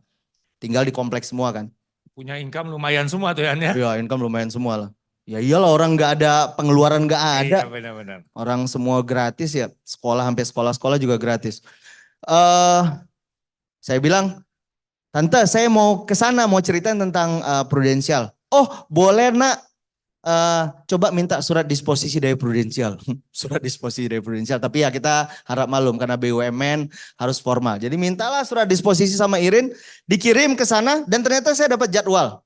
Tinggal di kompleks semua kan. Punya income lumayan semua tuh ya. Iya, income lumayan semua lah. Ya iyalah orang nggak ada pengeluaran nggak ada. Iya benar-benar. Orang semua gratis ya, sampai sekolah-sekolah juga gratis. Saya bilang, Tante saya mau ke sana mau ceritain tentang Prudential. Oh boleh nak, coba minta surat disposisi dari Prudential. Surat disposisi dari Prudential, tapi ya kita harap malum karena BUMN harus formal. Jadi mintalah surat disposisi sama Irin, dikirim ke sana dan ternyata saya dapat jadwal.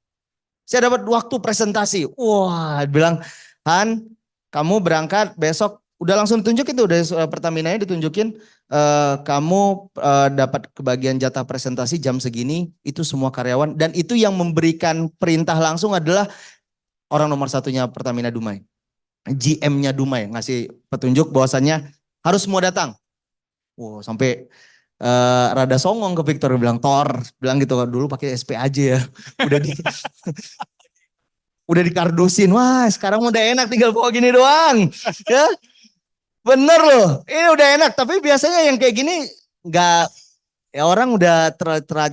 Saya dapat waktu presentasi. Wah, bilang, Han, kamu berangkat besok. Udah langsung ditunjukin tuh dari Pertamina-nya ditunjukin. Kamu dapat kebagian jatah presentasi jam segini. Itu semua karyawan. Dan itu yang memberikan perintah langsung adalah orang nomor satunya Pertamina Dumai. GM-nya Dumai ngasih petunjuk bahwasannya harus semua datang. Wow, sampai rada songong ke Victor bilang bilang gitu dulu pakai SP aja ya. Udah dikardusin. Wah, sekarang udah enak tinggal bawa gini doang. Ya. Bener loh. Ini udah enak, tapi biasanya yang kayak gini nggak Ya orang udah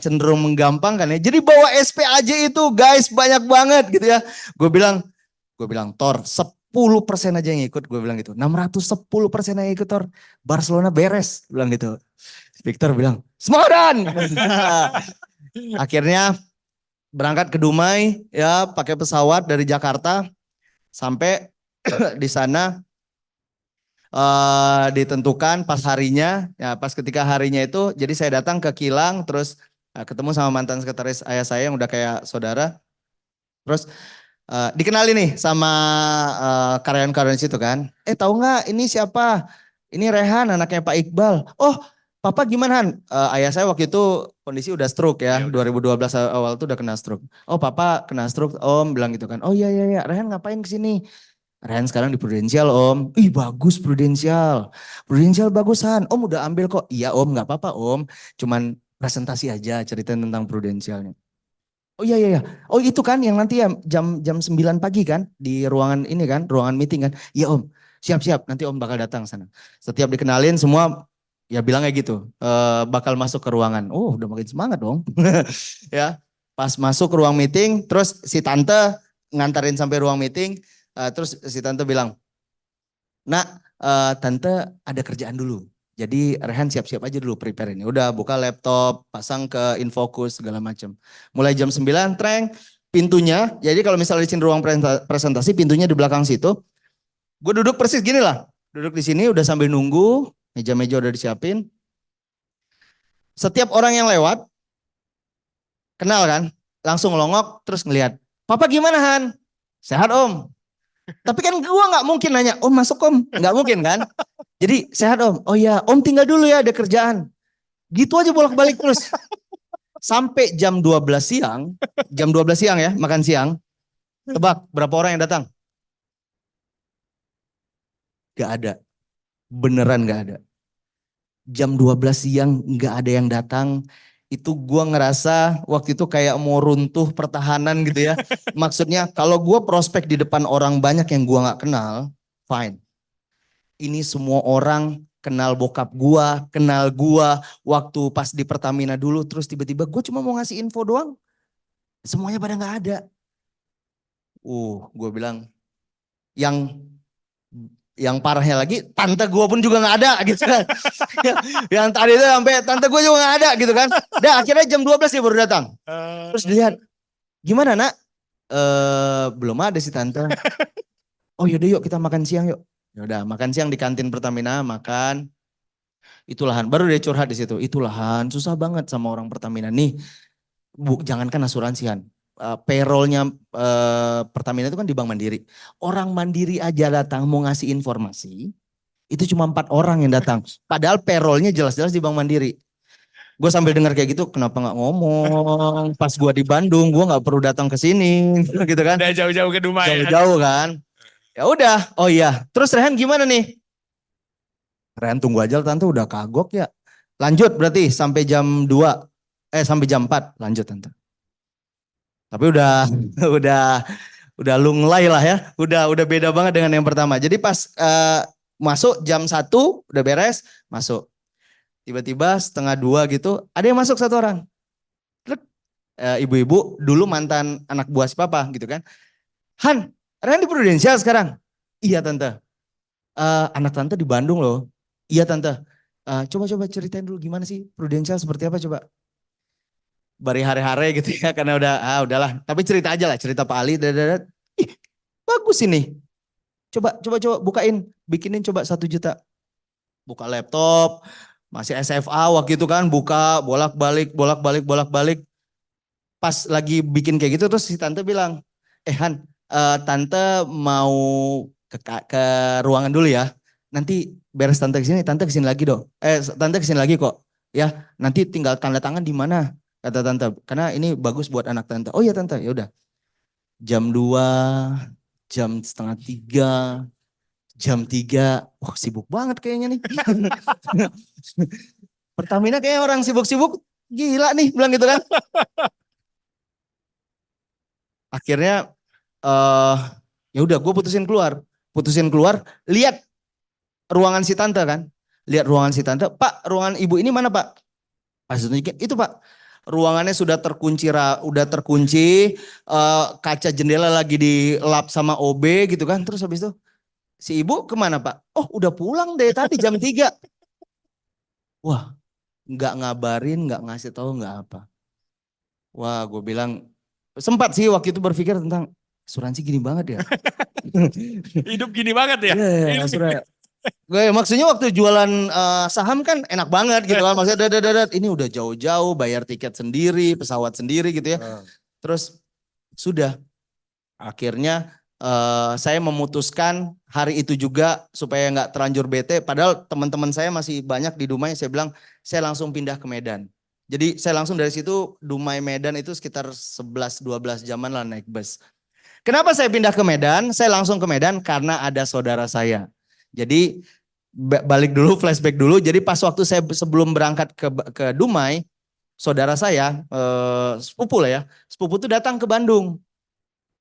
cenderung menggampangkan ya. Jadi bawa SPAJ itu guys banyak banget gitu ya. Gue bilang Tor 10% aja yang ikut. Gue bilang gitu. 610% yang ikut Tor. Barcelona beres. Bilang gitu. Victor bilang semangat. Akhirnya berangkat ke Dumai ya pakai pesawat dari Jakarta. Sampai di sana ditentukan pas harinya, ya pas ketika harinya itu, jadi saya datang ke kilang, terus ketemu sama mantan sekretaris ayah saya yang udah kayak saudara, terus dikenalin nih sama karyawan-karyawan situ kan, tahu nggak ini siapa? Ini Rehan, anaknya Pak Iqbal. Oh, Papa gimana Han? Ayah saya waktu itu kondisi udah stroke ya, Iya, udah. 2012 awal tuh udah kena stroke. Oh, Papa kena stroke, Om bilang gitu kan. Oh iya iya iya, Rehan ngapain kesini? Rehan sekarang di Prudential Om. Ih bagus Prudential. Prudential bagusan. Om udah ambil kok. Iya Om nggak apa-apa Om. Cuman presentasi aja ceritain tentang Prudentialnya. Oh iya iya iya. Oh itu kan yang nanti ya jam jam 9 pagi kan di ruangan ini kan, ruangan meeting kan. Iya Om. Siap-siap nanti Om bakal datang sana. Setiap dikenalin semua ya bilang kayak gitu. Bakal masuk ke ruangan. Oh udah makin semangat dong. Ya. Pas masuk ke ruang meeting terus si tante ngantarin sampai ruang meeting. Terus si tante bilang, Nak, tante ada kerjaan dulu. Jadi Rehan siap-siap aja dulu prepare ini. Udah buka laptop, pasang ke Infocus segala macam. Mulai jam 9, treng, pintunya. Jadi kalau misalnya di sini ruang presentasi, pintunya di belakang situ. Gue duduk persis gini lah. Duduk di sini udah sambil nunggu, meja-meja udah disiapin. Setiap orang yang lewat, kenal kan? Langsung longok terus ngelihat. Papa gimana Han? Sehat Om. Tapi kan gua nggak mungkin nanya, Om masuk Om. Nggak mungkin kan? Jadi sehat Om. Oh ya, Om tinggal dulu ya ada kerjaan. Gitu aja bolak-balik terus. Sampai jam 12 siang, jam 12 siang ya, makan siang. Tebak berapa orang yang datang? Gak ada. Beneran gak ada. Jam 12 siang gak ada yang datang. Itu gua ngerasa waktu itu kayak mau runtuh pertahanan gitu ya. Maksudnya kalau gua prospek di depan orang banyak yang gua gak kenal, fine. Ini semua orang kenal bokap gua, kenal gua waktu pas di Pertamina dulu, terus tiba-tiba gue cuma mau ngasih info doang, semuanya pada nggak ada. Gue bilang yang parahnya lagi, tante gue pun juga nggak ada gitu kan. Yang tadi itu sampai tante gue juga nggak ada gitu kan. Dah akhirnya jam 12 dia baru datang. Terus dilihat, gimana nak? Belum ada sih tante. Oh yaudah yuk kita makan siang yuk. Yaudah makan siang di kantin Pertamina, makan. Itu lahan, baru dia curhat di situ. Itu lahan, susah banget sama orang Pertamina nih. Jangankan asuransian, payrollnya Pertamina itu kan di Bank Mandiri. Orang Mandiri aja datang mau ngasih informasi, itu cuma 4 orang yang datang. Padahal payrollnya jelas-jelas di Bank Mandiri. Gue sambil dengar kayak gitu, kenapa nggak ngomong? Pas gue di Bandung, gue nggak perlu datang ke sini, gitu kan? Udah jauh-jauh ke Dumai. Jauh-jauh kan? Ya udah, oh iya. Terus Rehan gimana nih? Rehan tunggu aja tante udah kagok ya. Lanjut berarti sampai jam 2, sampai jam 4 lanjut tante. Tapi udah udah lunglai lah ya. Udah beda banget dengan yang pertama. Jadi pas masuk jam 1 udah beres, masuk. Tiba-tiba setengah 2 gitu, ada yang masuk 1 orang. Ibu-ibu dulu mantan anak buah si papa gitu kan. Han, Ren di Prudential sekarang? Iya tante. Anak tante di Bandung loh. Iya tante. Coba-coba ceritain dulu gimana sih Prudential seperti apa coba. Bari hare-hare gitu ya karena udahlah. Tapi cerita aja lah, cerita Pak Ali. Ih, bagus ini. Coba bukain, bikinin coba 1 juta. Buka laptop, masih SFA waktu itu kan, buka bolak-balik. Pas lagi bikin kayak gitu terus si tante bilang, Han, tante mau ke ruangan dulu ya. Nanti beres tante kesini lagi dong. Tante kesini lagi kok. Ya, nanti tinggal tanda tangan di mana kata tante. Karena ini bagus buat anak tante. Oh iya tante, ya udah. Jam 2, jam setengah 3, jam 3. Wah sibuk banget kayaknya nih. Pertamina kayaknya orang sibuk-sibuk gila nih bilang gitu kan. Akhirnya ya udah gue putusin keluar, lihat ruangan si tante kan, lihat ruangan si tante, Pak ruangan ibu ini mana Pak? Pas tunjukin, itu Pak, ruangannya sudah terkunci, udah terkunci, kaca jendela lagi dilap sama OB gitu kan. Terus habis itu, si ibu kemana Pak? Oh udah pulang deh tadi jam 3. Wah nggak ngabarin, nggak ngasih tahu, nggak apa. Wah gue bilang, sempat sih waktu itu berpikir tentang asuransi gini banget ya. Hidup gini banget ya. Iya, asuransi. Gue maksudnya waktu jualan saham kan enak banget gitu kan. Maksudnya ini udah jauh-jauh bayar tiket sendiri, pesawat sendiri gitu ya. Terus sudah akhirnya saya memutuskan hari itu juga supaya nggak terlanjur bete. Padahal teman-teman saya masih banyak di Dumai. Saya bilang saya langsung pindah ke Medan. Jadi saya langsung dari situ Dumai Medan itu sekitar 11-12 jaman lah naik bus. Kenapa saya pindah ke Medan? Saya langsung ke Medan karena ada saudara saya. Jadi balik dulu, flashback dulu. Jadi pas waktu saya sebelum berangkat ke Dumai, saudara saya, sepupu lah ya, sepupu tuh datang ke Bandung.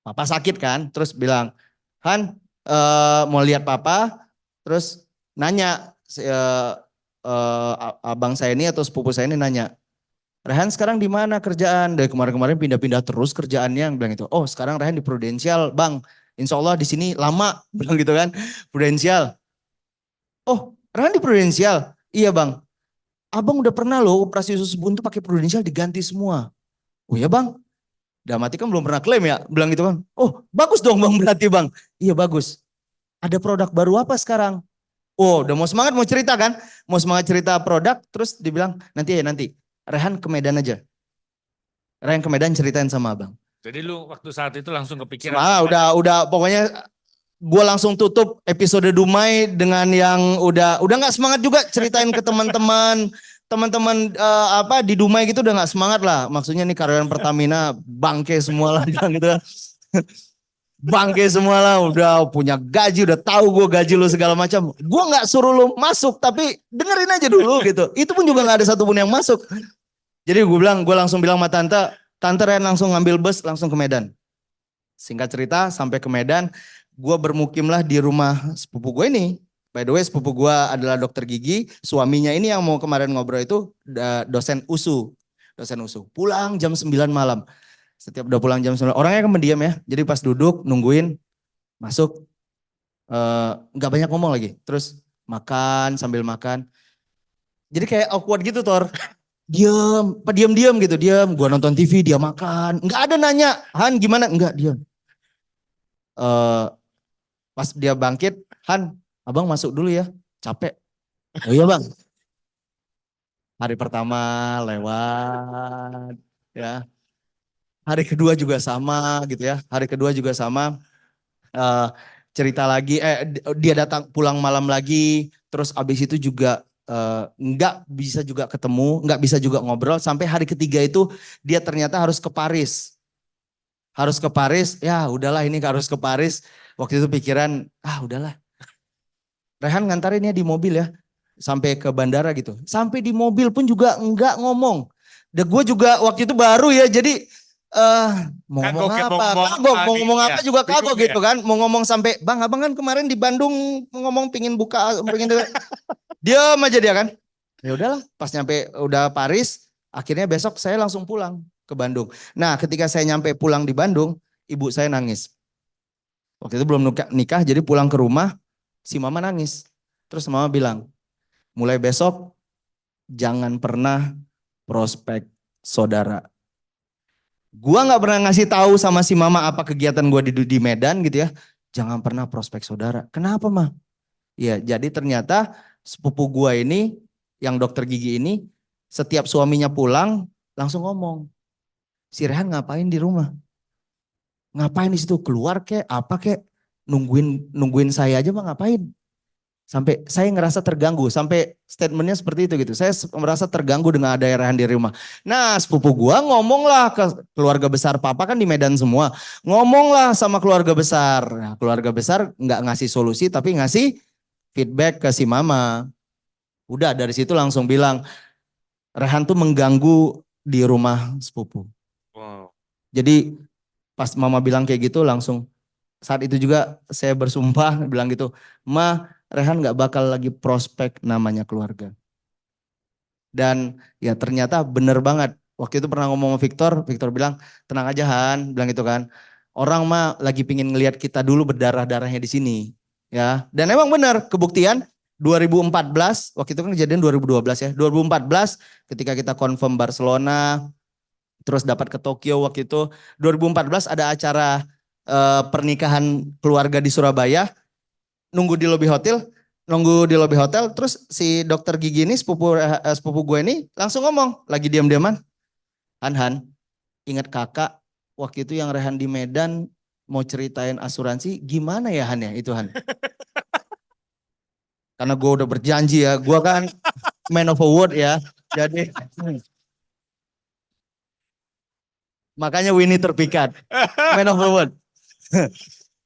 Papa sakit kan, terus bilang, Han mau lihat papa, terus nanya, abang saya ini atau sepupu saya ini nanya, Rehan sekarang di mana kerjaan? Dari kemarin-kemarin pindah-pindah terus kerjaannya, bilang itu. Oh sekarang Rehan di Prudential, bang. Insya Allah di sini lama, bilang gitu kan, Prudential. Oh Rehan di Prudential, iya bang. Abang udah pernah loh operasi usus buntu pakai Prudential diganti semua. Oh ya bang. Dalam hati kan belum pernah klaim ya, bilang gitu kan. Oh bagus dong bang berarti bang. Iya bagus. Ada produk baru apa sekarang? Oh udah mau semangat mau cerita kan. Mau semangat cerita produk terus dibilang nanti ya nanti. Rehan ke Medan aja. Rehan ke Medan ceritain sama abang. Jadi lu waktu saat itu langsung kepikiran. Udah pokoknya gue langsung tutup episode Dumai dengan yang udah nggak semangat juga ceritain ke teman-teman apa di Dumai gitu udah nggak semangat lah. Maksudnya nih karyawan Pertamina bangke semua lah gitu kan. Bangke semua lah, udah punya gaji, udah tahu gue gaji lu segala macam. Gue nggak suruh lu masuk, tapi dengerin aja dulu gitu. Itu pun juga nggak ada satupun yang masuk. Jadi gue langsung bilang sama tante Ren langsung ngambil bus langsung ke Medan. Singkat cerita sampai ke Medan, gue bermukimlah di rumah sepupu gue ini. By the way sepupu gue adalah dokter gigi, suaminya ini yang mau kemarin ngobrol itu dosen USU. Dosen USU. Pulang jam 9 malam. Setiap udah pulang jam 9, orangnya kan mendiam ya. Jadi pas duduk nungguin masuk, nggak banyak ngomong lagi. Terus makan sambil makan. Jadi kayak awkward gitu Tor. Diam gitu, diam. Gua nonton TV, dia makan. Nggak ada nanya, Han gimana? Enggak, diam. Pas dia bangkit, Han, abang masuk dulu ya, capek. Oh iya bang. Hari pertama lewat, ya. Hari kedua juga sama gitu ya. Hari kedua juga sama. Cerita lagi, dia datang pulang malam lagi. Terus abis itu juga nggak bisa juga ketemu, nggak bisa juga ngobrol. Sampai hari ketiga itu dia ternyata harus ke Paris. Harus ke Paris, ya udahlah ini harus ke Paris. Waktu itu pikiran, udahlah. Rehan ngantarin ya di mobil ya. Sampai ke bandara gitu. Sampai di mobil pun juga nggak ngomong. Dan gue juga waktu itu baru ya, jadi mau ngomong apa? Kagok, mau ngomong apa juga kagok gitu kan. Mau ngomong sampai, bang abang kan kemarin di Bandung ngomong pingin buka, diam aja dia kan. Ya udahlah, pas nyampe udah Paris, akhirnya besok saya langsung pulang ke Bandung. Nah ketika saya nyampe pulang di Bandung, ibu saya nangis. Waktu itu belum nikah, jadi pulang ke rumah, si mama nangis. Terus mama bilang, mulai besok jangan pernah prospek saudara. Gua nggak pernah ngasih tahu sama si mama apa kegiatan gua di Medan gitu ya. Jangan pernah prospek saudara. Kenapa mah? Ya jadi ternyata sepupu gua ini, yang dokter gigi ini, setiap suaminya pulang langsung ngomong, si Rehan ngapain di rumah? Ngapain di situ? Keluar kek, apa kek? Nungguin saya aja mah ngapain? Sampai saya ngerasa terganggu, sampai statementnya seperti itu gitu. Saya merasa terganggu dengan ada Rehan di rumah. Nah sepupu gua ngomonglah ke keluarga besar papa kan di Medan semua. Ngomonglah sama keluarga besar. Nah, keluarga besar nggak ngasih solusi tapi ngasih feedback ke si mama. Udah dari situ langsung bilang, Rehan tuh mengganggu di rumah sepupu. Wow. Jadi pas mama bilang kayak gitu langsung saat itu juga saya bersumpah bilang gitu, Ma Rehan gak bakal lagi prospek namanya keluarga. Dan ya ternyata bener banget. Waktu itu pernah ngomong sama Victor, Victor bilang tenang aja Han, bilang gitu kan. Orang mah lagi pingin ngelihat kita dulu berdarah-darahnya di sini. Ya, dan emang benar kebuktian 2014, waktu itu kan kejadian 2012 ya. 2014 ketika kita confirm Barcelona, terus dapat ke Tokyo waktu itu. 2014 ada acara pernikahan keluarga di Surabaya, nunggu di lobi hotel, terus si dokter gigi ini sepupu gue ini langsung ngomong, lagi diam-diaman, Han, ingat kakak waktu itu yang Rehan di Medan mau ceritain asuransi, gimana ya Han ya itu Han? Karena gue udah berjanji ya, gue kan man of a word ya, jadi makanya Winnie terpikat, man of a word.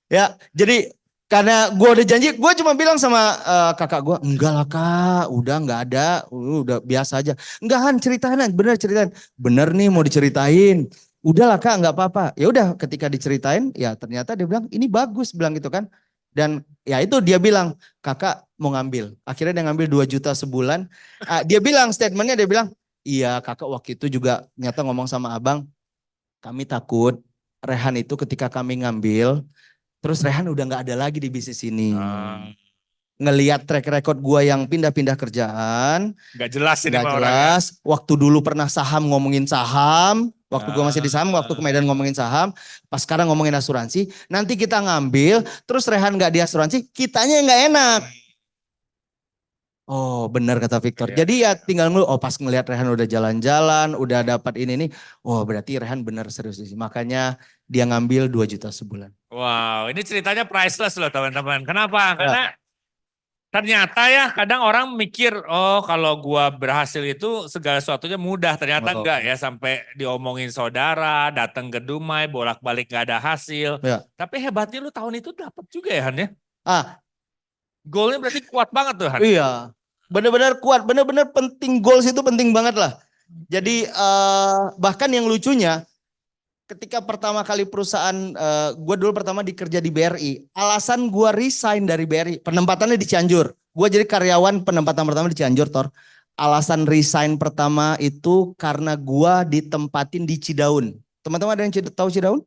Ya, jadi karena gue udah janji, gue cuma bilang sama kakak gue, enggak lah kak, udah nggak ada, udah biasa aja. Enggak Han, ceritain, bener ceritain. Bener nih mau diceritain. Udahlah kak, nggak apa-apa. Ya udah, ketika diceritain, ya ternyata dia bilang ini bagus, bilang gitu kan. Dan ya itu dia bilang, kakak mau ngambil. Akhirnya dia ngambil 2 juta sebulan. Dia bilang statementnya, dia bilang, iya kakak waktu itu juga nyata ngomong sama abang, kami takut Rehan itu ketika kami ngambil, terus Rehan udah nggak ada lagi di bisnis ini. Ngeliat track record gua yang pindah-pindah kerjaan, Nggak jelas ini nggak mah orangnya. jelas. Waktu dulu pernah saham ngomongin saham, waktu gua masih di saham, waktu ke Medan ngomongin saham, pas sekarang ngomongin asuransi. Nanti kita ngambil, terus Rehan nggak di asuransi, kitanya yang nggak enak. Oh benar kata Victor. Iya, Jadi ya iya. tinggal ngeluh, oh pas ngelihat Rehan udah jalan-jalan, udah dapat ini nih, oh berarti Rehan benar serius sih. Makanya dia ngambil 2 juta sebulan. Wow, ini ceritanya priceless loh teman-teman. Kenapa? Ya, Karena ternyata ya kadang orang mikir, oh kalau gua berhasil itu segala sesuatunya mudah. Ternyata oh, enggak ya, sampai diomongin saudara, datang ke Dumai, bolak-balik gak ada hasil. ya. Tapi hebatnya lu tahun itu dapat juga ya Han ya. Ah, Goalnya berarti kuat banget tuh Han. iya, benar-benar kuat, benar-benar penting, goals itu penting banget lah. Jadi bahkan yang lucunya, ketika pertama kali perusahaan, gue dulu pertama dikerja di BRI, alasan gue resign dari BRI, penempatannya di Cianjur. Gue jadi karyawan penempatan pertama di Cianjur, Tor. Alasan resign pertama itu karena gue ditempatin di Cidaun. Teman-teman ada yang tahu Cidaun?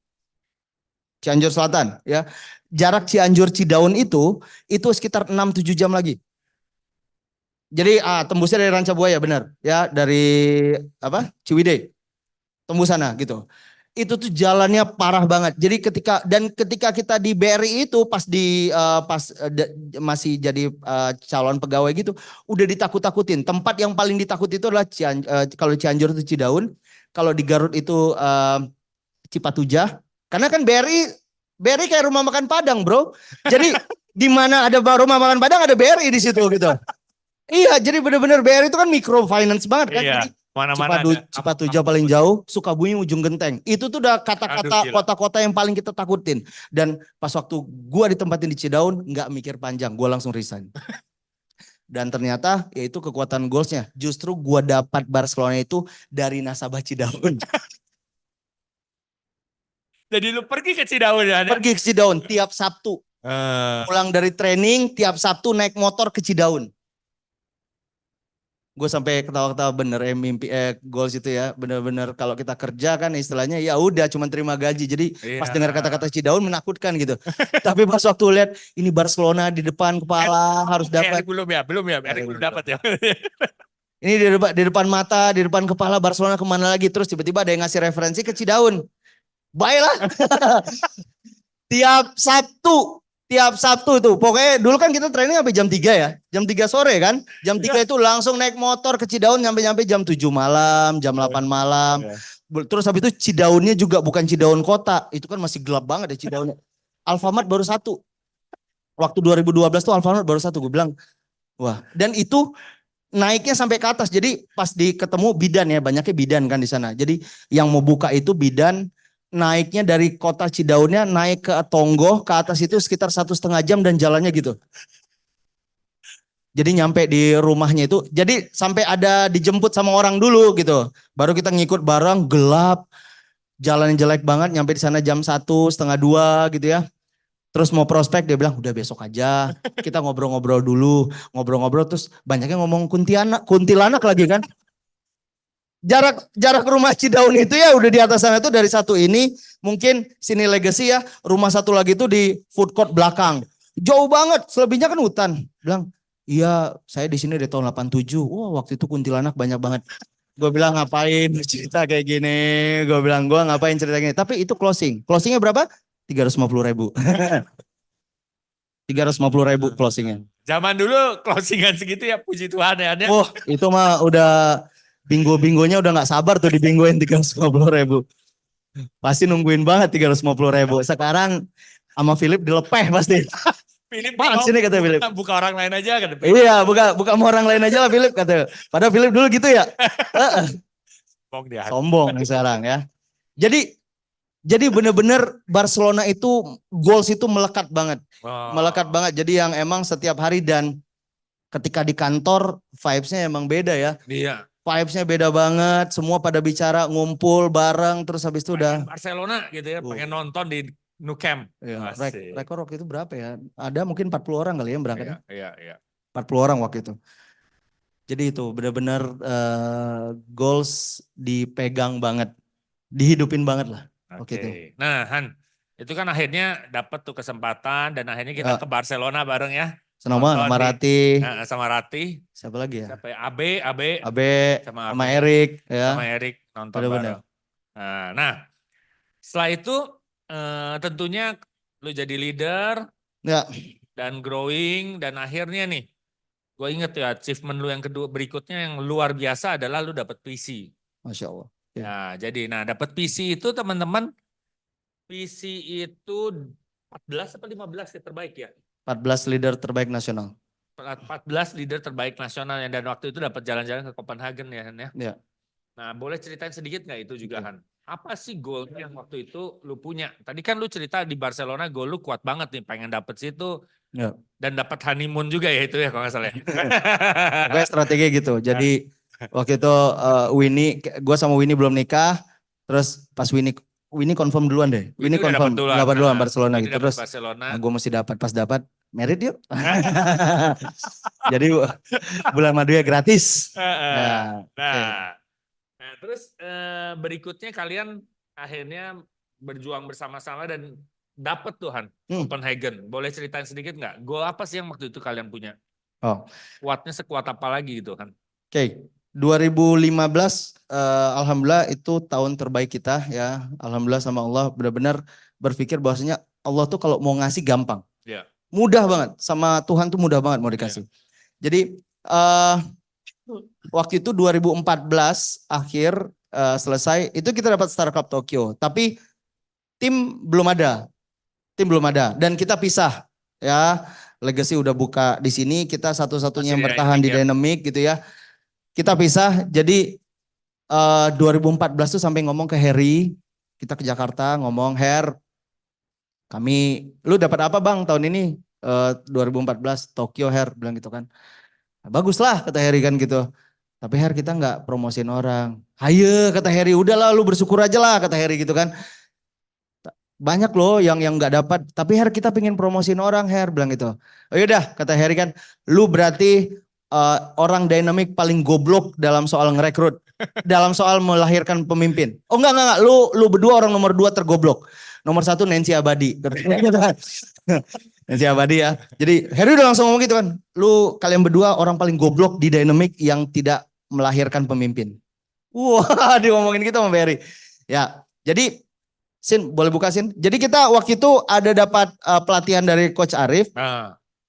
Cianjur Selatan, ya. Jarak Cianjur Cidaun itu sekitar 6-7 jam lagi. Jadi tembusnya dari Ranca Buaya benar ya, dari apa? Ciwidey. Tembus sana gitu. Itu tuh jalannya parah banget. Jadi ketika kita di BRI itu masih jadi calon pegawai gitu, udah ditakut-takutin. Tempat yang paling ditakut itu adalah kalau Cianjur itu Cidaun, kalau di Garut itu Cipatujah. Karena kan BRI kayak rumah makan Padang, Bro. Jadi di mana ada rumah makan Padang ada BRI di situ gitu. Iya, jadi benar-benar BRI itu kan microfinance banget kan. Iya, Jadi mana-mana ada. Cipatujah paling jauh, Sukabumi ujung genteng. Itu tuh udah Aduh, kata-kata gila. kota-kota yang paling kita takutin. Dan pas waktu gua ditempatin di Cidaun, nggak mikir panjang, gua langsung resign. Dan ternyata yaitu kekuatan goalsnya. Justru gua dapat Barcelona itu dari nasabah Cidaun. Jadi lu pergi ke Cidaun ya Han ya? Pergi ke Cidaun tiap Sabtu. Eh, Pulang dari training, tiap Sabtu naik motor ke Cidaun. Gue sampai ketawa-ketawa bener mimpi goals itu ya, bener-bener kalau kita kerja kan istilahnya ya udah cuma terima gaji, jadi pas dengar iya. kata-kata Cidaun menakutkan gitu. Tapi pas waktu lihat ini Barcelona di depan kepala harus dapat, Erik belum ya, Erik belum dapat ya. ini di depan mata, di depan kepala Barcelona kemana lagi, terus tiba-tiba ada yang ngasih referensi ke Cidaun. Baiklah. tiap Sabtu Tiap Sabtu itu. Pokoknya dulu kan kita training sampai jam 3 ya. Jam 3 sore kan. Jam 3 itu langsung naik motor ke Cidaun nyampe-nyampe jam 7 malam, jam 8 malam. Terus habis itu Cidaunnya juga bukan Cidaun kota. Itu kan masih gelap banget ya Cidaunnya. Alfamart baru satu. Waktu 2012 tuh Alfamart baru satu. Gue bilang, wah. Dan itu naiknya sampai ke atas. Jadi pas ketemu bidan ya. Banyaknya bidan kan di sana. Jadi yang mau buka itu bidan. Naiknya dari kota Cidaunnya naik ke Tonggo ke atas itu sekitar 1,5 jam dan jalannya gitu. Jadi nyampe di rumahnya itu, jadi sampai ada dijemput sama orang dulu gitu. Baru kita ngikut bareng, gelap, jalan jelek banget, nyampe di sana jam 1, 1:30 gitu ya. Terus mau prospek dia bilang udah besok aja, kita ngobrol-ngobrol dulu, ngobrol-ngobrol terus banyaknya ngomong kuntilanak lagi kan. jarak rumah Cidaun itu ya udah di atas sana, itu dari satu ini mungkin sini Legacy ya, rumah satu lagi itu di food court belakang. Jauh banget, selebihnya kan hutan. Bilang, iya saya di sini dari tahun 87. Wah, waktu itu kuntilanak banyak banget. Gue bilang ngapain cerita kayak gini. Gue bilang gue ngapain cerita gini. Tapi itu closing. Closingnya berapa? 350.000. 350.000 closingnya. Zaman dulu closingan segitu ya, puji Tuhan ya. Oh itu mah udah bingo-bingonya udah nggak sabar tuh dibingoin 350.000. Pasti nungguin banget 350.000. Sekarang sama Philip dilepeh pasti. Philip, Bang sini kata Philip. buka orang lain aja kan. Iya buka sama orang lain aja lah Philip kata. Padahal Philip dulu gitu ya. Sombong dia. Sombong sekarang ya. Jadi bener-bener Barcelona itu goals itu melekat banget. Melekat banget. Jadi yang emang setiap hari dan ketika di kantor vibes-nya emang beda ya. Iya. Vibes-nya beda banget. Semua pada bicara ngumpul bareng terus habis itu udah. Barcelona gitu ya, pengen nonton di Nou Camp. Ya, rekor waktu itu berapa ya? Ada mungkin 40 orang kali ya yang berangkat. Iya. 40 orang waktu itu. Jadi itu benar-benar goals dipegang banget. Dihidupin banget lah. Oke. Itu. Nah Han, itu kan akhirnya dapat tuh kesempatan dan akhirnya kita ke Barcelona bareng ya. Sama Rati. Sama Rati. Siapa lagi ya? Siapa ya? Abe. Sama Erik. Ya. Sama Erik nonton bareng. Nah, setelah itu tentunya lu jadi leader. Ya. Dan growing dan akhirnya nih, gue inget ya achievement lu yang kedua berikutnya yang luar biasa adalah lu dapat PC. Masya Allah. Ya. Nah, jadi dapat PC itu teman-teman, PC itu 14 atau 15 ya terbaik ya? 14 leader terbaik nasional. 14 leader terbaik nasional ya, dan waktu itu dapat jalan-jalan ke Copenhagen ya Han ya. Ya. Nah, boleh ceritain sedikit nggak itu juga Han? Apa sih goal yang waktu itu lu punya? Tadi kan lu cerita di Barcelona goal lu kuat banget nih, pengen dapet situ. Ya. Dan dapat honeymoon juga ya itu ya kalau nggak salah. Pokoknya strategi gitu. Jadi waktu itu Winnie, gue sama Winnie belum nikah. Terus pas Winnie confirm duluan deh. Winnie confirm dapat duluan Barcelona gitu. Terus gue mesti dapat, pas dapat merit yuk. Jadi bulan madunya gratis. Nah, terus berikutnya kalian akhirnya berjuang bersama-sama dan dapat Tuhan Copenhagen. Boleh ceritain sedikit nggak? Gol apa sih yang waktu itu kalian punya? Oh, kuatnya sekuat apa lagi gitu kan? Oke, 2015 alhamdulillah itu tahun terbaik kita ya. Alhamdulillah sama Allah benar-benar berpikir bahwasanya Allah tuh kalau mau ngasih gampang. Yeah. Mudah banget, sama Tuhan tuh mudah banget mau dikasih. Jadi waktu itu 2014 akhir selesai, itu kita dapat Star Club Tokyo. Tapi tim belum ada. Dan kita pisah ya. Legacy udah buka di sini, kita satu-satunya yang bertahan di Dynamic gitu ya. Kita pisah, jadi 2014 tuh sampai ngomong ke Harry, kita ke Jakarta ngomong, Her, lu dapat apa bang tahun ini? 2014 Tokyo Her, bilang gitu kan. Bagus lah kata Harry kan gitu. Tapi Her kita nggak promosin orang. Haye kata Harry, udahlah lu bersyukur aja lah kata Harry gitu kan. Banyak loh yang nggak dapat, tapi Her kita pengen promosin orang Her, bilang gitu. Oh yaudah kata Harry kan, lu berarti orang Dynamic paling goblok dalam soal ngerekrut, dalam soal melahirkan pemimpin. Oh enggak, lu berdua orang nomor 2 tergoblok. Nomor 1 Nancy Abadi. Nancy Abadi ya. Jadi Harry udah langsung ngomong gitu kan, kalian berdua orang paling goblok di Dynamic yang tidak melahirkan pemimpin. Wah, dia ngomongin gitu sama Harry. Ya, jadi Sin, boleh buka Sin. Jadi kita waktu itu ada dapat pelatihan dari Coach Arif.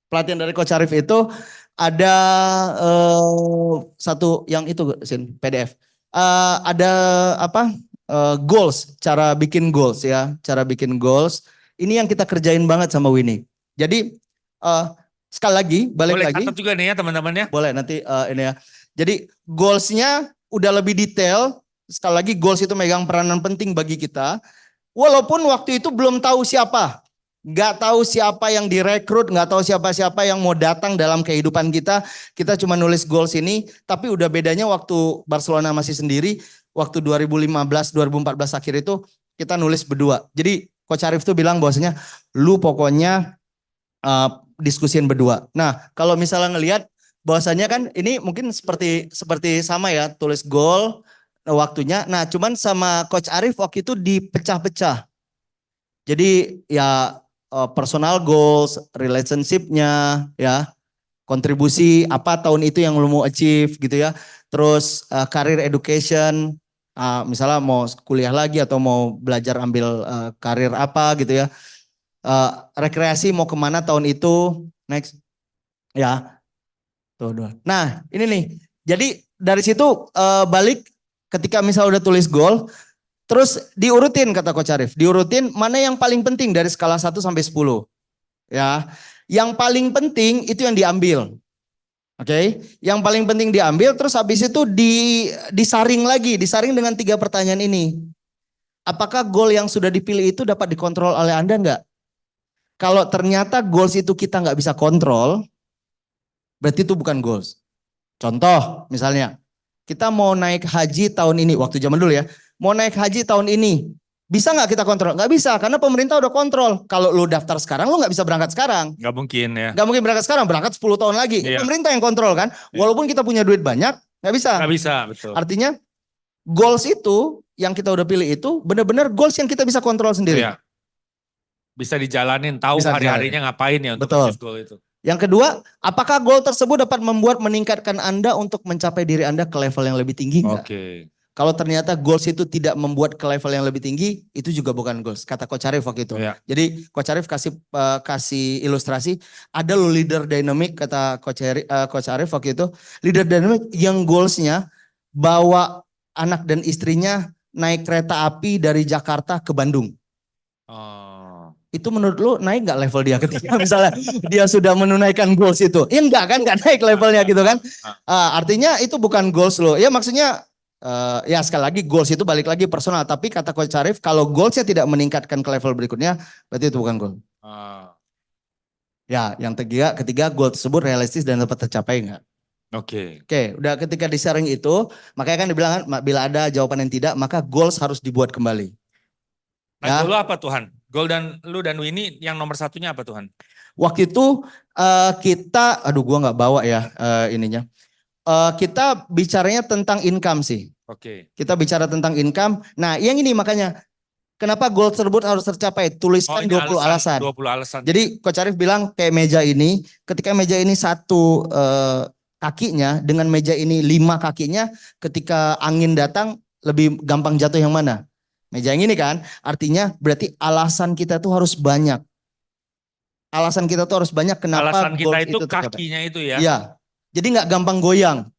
Pelatihan dari Coach Arif itu ada satu yang itu Sin, PDF. Ada apa? Goals, cara bikin goals ya, cara bikin goals. Ini yang kita kerjain banget sama Winnie. Jadi sekali lagi, balik boleh lagi. Boleh catat juga nih ya teman-teman ya. Boleh nanti ini ya. Jadi goalsnya udah lebih detail. Sekali lagi goals itu megang peranan penting bagi kita. Walaupun waktu itu belum tahu siapa. Gak tahu siapa yang direkrut, gak tahu siapa-siapa yang mau datang dalam kehidupan kita. Kita cuma nulis goals ini, tapi udah bedanya waktu Barcelona masih sendiri. Waktu 2015-2014 akhir itu kita nulis berdua. Jadi Coach Arif tuh bilang bahwasanya lu pokoknya diskusin berdua. Nah kalau misalnya ngelihat bahwasanya kan ini mungkin seperti sama ya, tulis goal. waktunya. Nah, cuman sama Coach Arief waktu itu dipecah-pecah. Jadi ya personal goals, relationship-nya ya, kontribusi apa tahun itu yang lu mau achieve gitu ya. Terus career education, misalnya mau kuliah lagi atau mau belajar ambil karir apa gitu ya. Rekreasi mau kemana tahun itu, next ya. Tuh. Nah ini nih, jadi dari situ balik ketika misalnya udah tulis goal, terus diurutin kata Coach Arief, diurutin mana yang paling penting dari skala 1 sampai 10. Ya, yang paling penting itu yang diambil. Oke, yang paling penting diambil, terus habis itu disaring lagi, disaring dengan 3 pertanyaan ini. Apakah goal yang sudah dipilih itu dapat dikontrol oleh Anda enggak? Kalau ternyata goals itu kita nggak bisa kontrol, berarti itu bukan goals. Contoh misalnya, kita mau naik haji tahun ini, waktu zaman dulu ya, mau naik haji tahun ini, bisa nggak kita kontrol? Nggak bisa, karena pemerintah udah kontrol. Kalau lu daftar sekarang, lu nggak bisa berangkat sekarang. Nggak mungkin ya. Nggak mungkin berangkat sekarang, berangkat 10 tahun lagi. Iya. Pemerintah yang kontrol kan, walaupun kita punya duit banyak, nggak bisa. Nggak bisa, betul. Artinya goals itu, yang kita udah pilih itu, benar-benar goals yang kita bisa kontrol sendiri. Iya. Bisa dijalanin, tahu Bisa hari-harinya ngapain ya untuk Betul. achieve goal itu. Yang kedua, apakah goal tersebut dapat meningkatkan Anda untuk mencapai diri Anda ke level yang lebih tinggi enggak? Oke. Kalau ternyata goals itu tidak membuat ke level yang lebih tinggi, itu juga bukan goals. Kata Coach Arief waktu itu. Iya. Jadi Coach Arief kasih ilustrasi, ada lo leader dynamic kata Coach Arief waktu itu. Leader dynamic yang goalsnya bawa anak dan istrinya naik kereta api dari Jakarta ke Bandung. Oh. Itu menurut lu naik nggak level dia ketika misalnya dia sudah menunaikan goals itu? Ya enggak kan, nggak naik levelnya gitu kan. Artinya itu bukan goals lo. Ya maksudnya ya sekali lagi goals itu balik lagi personal. Tapi kata Coach Arief, kalau goalsnya tidak meningkatkan ke level berikutnya, berarti itu bukan goal. Ya yang ketiga goal tersebut realistis dan dapat tercapai enggak? Oke. Oke, udah ketika disaring itu, makanya kan dibilang bila ada jawaban yang tidak, maka goals harus dibuat kembali. Nah, Ya. goal lu apa Tuhan? Goal dan lu dan Winnie yang nomor satunya apa Tuhan? Waktu itu kita, aduh gua nggak bawa ya ininya. Kita bicaranya tentang income sih. Oke. Kita bicara tentang income. Nah yang ini makanya, kenapa goal tersebut harus tercapai? Tuliskan 20 alasan. 20 alasan. Jadi Coach Arief bilang kayak meja ini, ketika meja ini 1 kakinya, dengan meja ini 5 kakinya, ketika angin datang lebih gampang jatuh yang mana? Meja yang ini kan, artinya berarti alasan kita tuh harus banyak. Alasan kita tuh harus banyak kenapa alasan kita itu tercapai. kakinya itu ya. Iya, jadi nggak gampang goyang.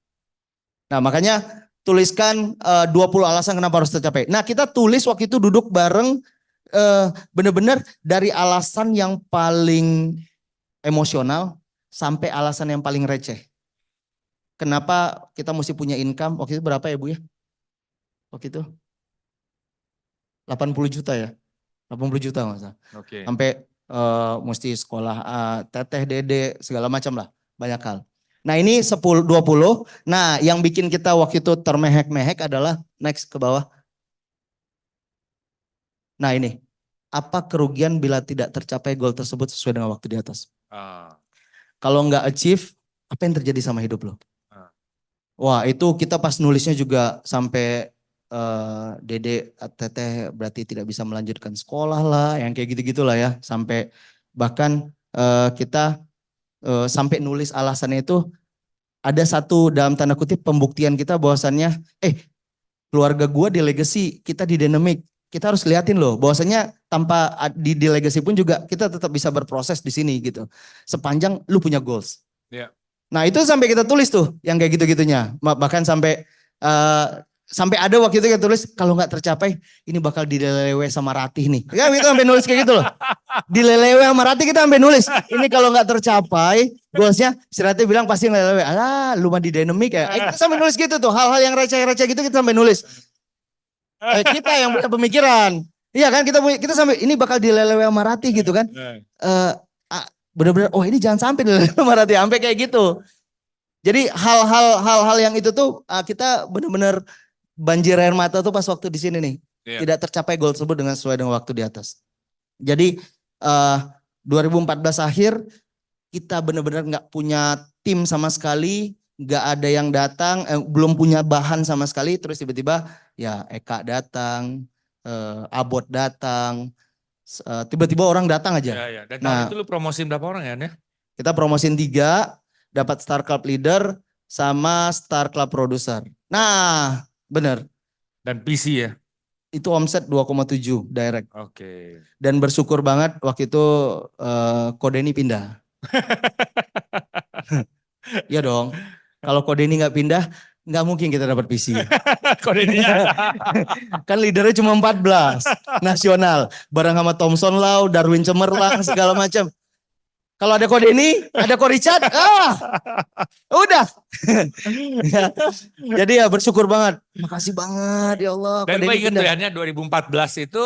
Nah makanya tuliskan 20 alasan kenapa harus tercapai. Nah kita tulis waktu itu duduk bareng benar-benar dari alasan yang paling emosional sampai alasan yang paling receh. Kenapa kita mesti punya income? Waktu itu berapa ya Bu ya? Waktu itu 80 juta ya, 80 juta nggak salah. Oke. Sampai mesti sekolah teteh, dede, segala macam lah, banyak hal. Nah ini 20. Nah yang bikin kita waktu itu termehek-mehek adalah next ke bawah. Nah ini, apa kerugian bila tidak tercapai goal tersebut sesuai dengan waktu di atas? Kalau nggak achieve, apa yang terjadi sama hidup lo? Wah itu kita pas nulisnya juga sampai dede, teteh berarti tidak bisa melanjutkan sekolah lah, yang kayak gitu-gitulah ya. Sampai bahkan kita sampai nulis alasannya itu ada satu dalam tanda kutip pembuktian kita bahwasannya keluarga gua di legacy, kita di dynamic. Kita harus liatin loh bahwasannya tanpa di legacy pun juga kita tetap bisa berproses di sini gitu. Sepanjang lu punya goals. Yeah. Nah itu sampai kita tulis tuh yang kayak gitu-gitunya. Bahkan sampai ada waktu itu kita tulis kalau nggak tercapai ini bakal dilelewe sama Ratih nih. Ya kita sampai nulis kayak gitu loh. Dilelewe sama Ratih kita sampai nulis. Ini kalau nggak tercapai goalsnya si Ratih bilang pasti ngelelewe. Alah lu mah di dynamic ya. Kita sampai nulis gitu tuh. Hal-hal yang receh-receh gitu kita sampai nulis. Kita yang punya pemikiran. Iya kan kita sampai ini bakal dilelewe sama Ratih gitu kan. Bener-bener ini jangan sampai dilelewe sama Ratih. Sampai kayak gitu. Jadi hal-hal yang itu tuh kita bener-bener banjir air mata tuh pas waktu di sini nih. Yeah. Tidak tercapai goal tersebut sesuai dengan waktu di atas. Jadi 2014 akhir kita benar-benar nggak punya tim sama sekali. nggak ada yang datang, belum punya bahan sama sekali, terus tiba-tiba ya Eka datang, Abot datang, tiba-tiba orang datang aja. Ya, ya. Dan tahun Nah, itu lu promosiin berapa orang ya? kita promosiin 3, dapat Star Club Leader sama Star Club Producer. Nah, bener, Dan PC ya? itu omset 2,7 direct. Oke. Dan bersyukur banget waktu itu Kode ini pindah. Iya dong, kalau Kode ini nggak pindah, nggak mungkin kita dapat PC. Kode ininya ada. Kan leadernya cuma 14 nasional, bareng sama Thompson Lau, Darwin Cemerlang, segala macam. Kalau ada Kode ini, ada Ko Richard, udah. Ya, jadi ya bersyukur banget. Makasih banget ya Allah. Dan Kode gue ini inget tuh pindah. ya 2014 itu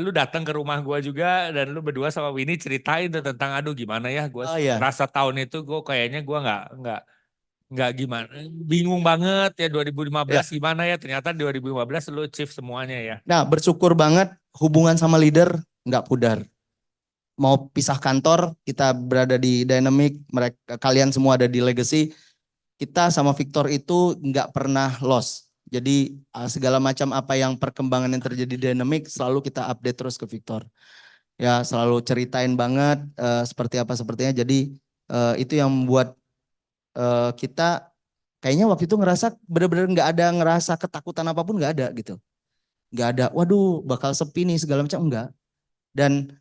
lu datang ke rumah gue juga dan lu berdua sama Winnie ceritain tuh tentang aduh gimana ya gue Oh iya. rasa tahun itu gue kayaknya gue nggak gimana bingung banget ya 2015 Ya. gimana ya ternyata 2015 lu achieve semuanya ya. Nah bersyukur banget hubungan sama leader nggak pudar. Mau pisah kantor, kita berada di Dynamic, mereka kalian semua ada di Legacy. Kita sama Victor itu nggak pernah loss. Jadi segala macam apa yang perkembangan yang terjadi di Dynamic selalu kita update terus ke Victor. Ya selalu ceritain banget seperti apa sepertinya. Jadi itu yang membuat kita kayaknya waktu itu ngerasa benar-benar nggak ada ngerasa ketakutan apapun, nggak ada gitu. Nggak ada, waduh bakal sepi nih segala macam, enggak. Dan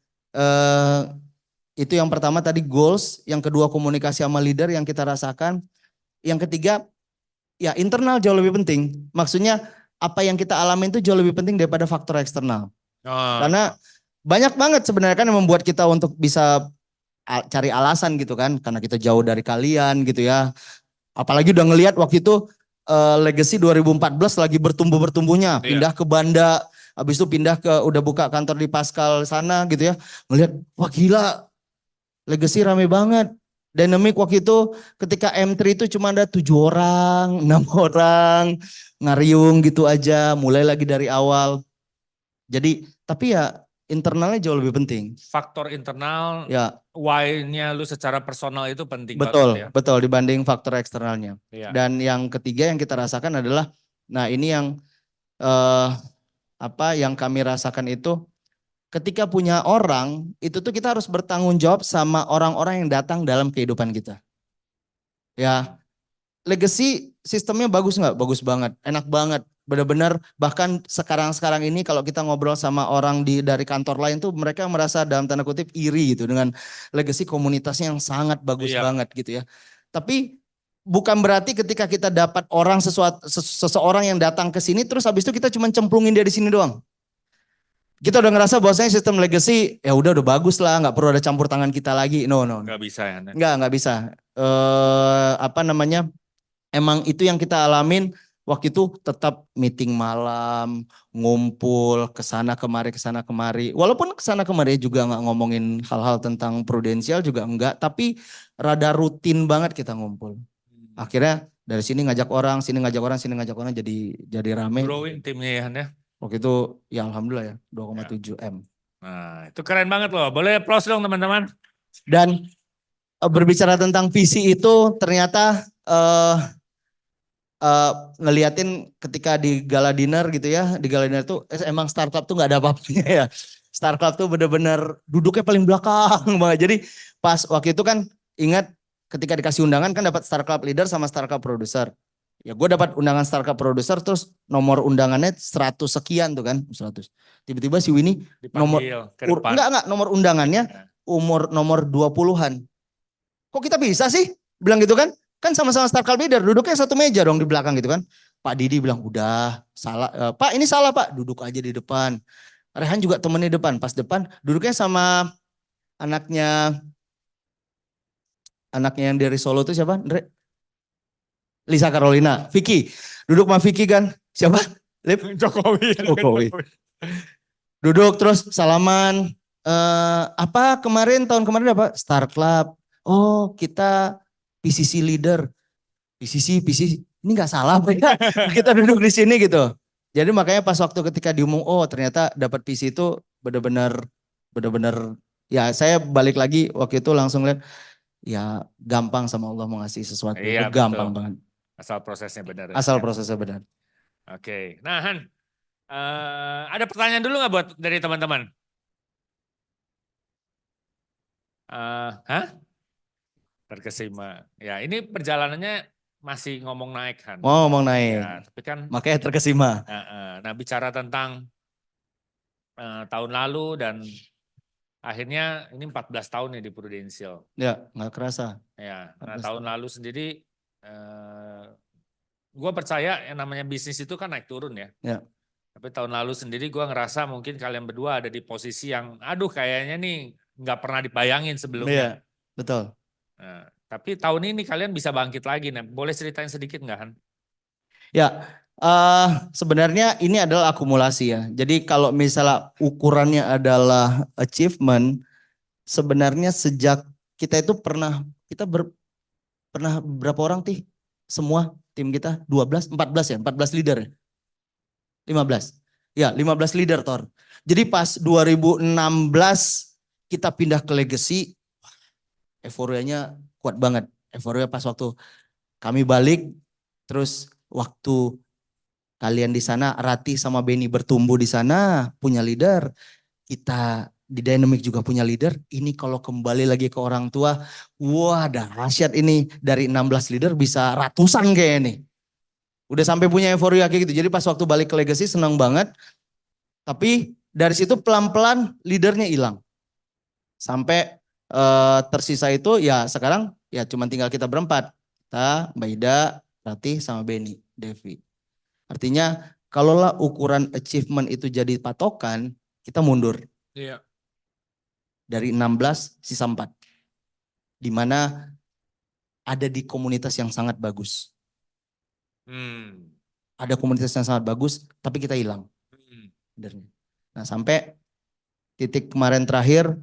itu yang pertama tadi goals, yang kedua komunikasi sama leader yang kita rasakan, yang ketiga ya internal jauh lebih penting. Maksudnya apa yang kita alamin itu jauh lebih penting daripada faktor eksternal. Karena banyak banget sebenarnya kan yang membuat kita untuk bisa cari alasan gitu kan, karena kita jauh dari kalian gitu ya. Apalagi udah ngelihat waktu itu Legacy 2014 lagi bertumbuh-bertumbuhnya, pindah ke Banda, habis itu pindah ke udah buka kantor di Pascal sana gitu ya. Ngelihat wah gila, Legacy rame banget. Dynamic waktu itu ketika M3 itu cuma ada 7 orang, 6 orang, ngariung gitu aja, mulai lagi dari awal. Jadi tapi ya internalnya jauh lebih penting. Faktor internal, Ya, why-nya lu secara personal itu penting betul, banget ya. betul dibanding faktor eksternalnya. Iya. Dan yang ketiga yang kita rasakan adalah, nah ini yang yang kami rasakan itu, ketika punya orang itu tuh kita harus bertanggung jawab sama orang-orang yang datang dalam kehidupan kita. Ya, Legacy sistemnya bagus nggak? Bagus banget, enak banget. Benar-benar bahkan sekarang ini kalau kita ngobrol sama orang dari kantor lain tuh mereka merasa dalam tanda kutip iri gitu dengan Legacy komunitasnya yang sangat bagus banget gitu ya. Tapi bukan berarti ketika kita dapat seseorang yang datang ke sini terus habis itu kita cuma cemplungin dia di sini doang. Kita udah ngerasa bahwasanya sistem Legacy ya udah bagus lah, nggak perlu ada campur tangan kita lagi. No. Nggak bisa ya. Nggak bisa. Emang itu yang kita alamin waktu itu, tetap meeting malam, ngumpul kesana kemari. Walaupun kesana kemari juga nggak ngomongin hal-hal tentang prudensial juga enggak, tapi rada rutin banget kita ngumpul. Akhirnya dari sini ngajak orang, sini ngajak orang, jadi rame. Growing timnya ya. Waktu itu ya alhamdulillah ya 2,7 M. Nah itu keren banget loh, boleh applause dong teman-teman. Dan berbicara tentang visi itu ternyata ngeliatin ketika di gala dinner gitu ya, di gala dinner tuh emang Star Club tuh nggak ada apa-apanya ya. Star Club tuh bener-bener duduknya paling belakang banget. Jadi pas waktu itu kan ingat ketika dikasih undangan kan dapat Star Club Leader sama Star Club Producer. Ya gue dapat undangan Star Club Producer terus nomor undangannya 100 sekian tuh kan, 100. Tiba-tiba si Winnie enggak nomor undangannya nomor 20-an. Kok kita bisa sih? Bilang gitu kan? Kan sama-sama Star Club Leader, duduknya satu meja dong di belakang gitu kan. Pak Didi bilang, udah salah. Pak ini salah Pak, duduk aja di depan. Rehan juga temennya depan, pas depan duduknya sama anaknya yang dari Solo itu siapa? Lisa Carolina, Vicky. Duduk sama Vicky kan, siapa? Jokowi. Duduk terus salaman. Tahun kemarin apa? Star Club. Oh kita PCC leader. PCC. Ini nggak salah ya. Kita duduk di sini gitu. Jadi makanya pas waktu ketika diumum, oh ternyata dapat PC itu benar-benar ya saya balik lagi waktu itu langsung lihat ya gampang sama Allah mau ngasih sesuatu. Iya, Itu gampang betul. banget. Asal prosesnya benar. Asal Ya. prosesnya benar. Oke. Nah, Han, ada pertanyaan dulu nggak buat dari teman-teman? Hah? Terkesima. Ya, ini perjalanannya masih ngomong naik, Han. Mau ngomong naik. Ya, tapi kan, Makanya terkesima. nah bicara tentang tahun lalu dan akhirnya ini 14 tahun nih di Prudential. Ya, nggak kerasa. Ya, nah 14 tahun tahun. lalu sendiri, gue percaya yang namanya bisnis itu kan naik turun ya. Ya. Tapi tahun lalu sendiri gue ngerasa mungkin kalian berdua ada di posisi yang, aduh kayaknya nih nggak pernah dibayangin sebelumnya. Iya, betul. Nah, tapi tahun ini kalian bisa bangkit lagi. Nah, boleh ceritain sedikit nggak, Han? Ya, sebenarnya ini adalah akumulasi ya. Jadi kalau misalnya ukurannya adalah achievement, sebenarnya sejak kita itu pernah berapa orang semua tim kita 12, 14 ya, 14 leader ya. 15. Ya, 15 leader Tor. Jadi pas 2016 kita pindah ke Legacy, euforianya kuat banget. Euforia pas waktu kami balik, terus waktu kalian di sana, Rati sama Benny bertumbuh di sana, punya leader. Kita di Dynamic juga punya leader. Ini kalau kembali lagi ke orang tua, wah dahsyat ini. Dari 16 leader bisa ratusan kayak ini. Udah sampai punya euforia kayak gitu. Jadi pas waktu balik ke Legacy senang banget. Tapi dari situ pelan-pelan leadernya hilang. Sampai tersisa itu ya sekarang ya cuma tinggal kita berempat. Kita, Mbak Ida, Rati sama Benny, Devi. Artinya kalaulah ukuran achievement itu jadi patokan, kita mundur. Iya. Dari 16 sisa 4. Di mana ada di komunitas yang sangat bagus. Ada komunitas yang sangat bagus, tapi kita hilang. Nah sampai titik kemarin terakhir,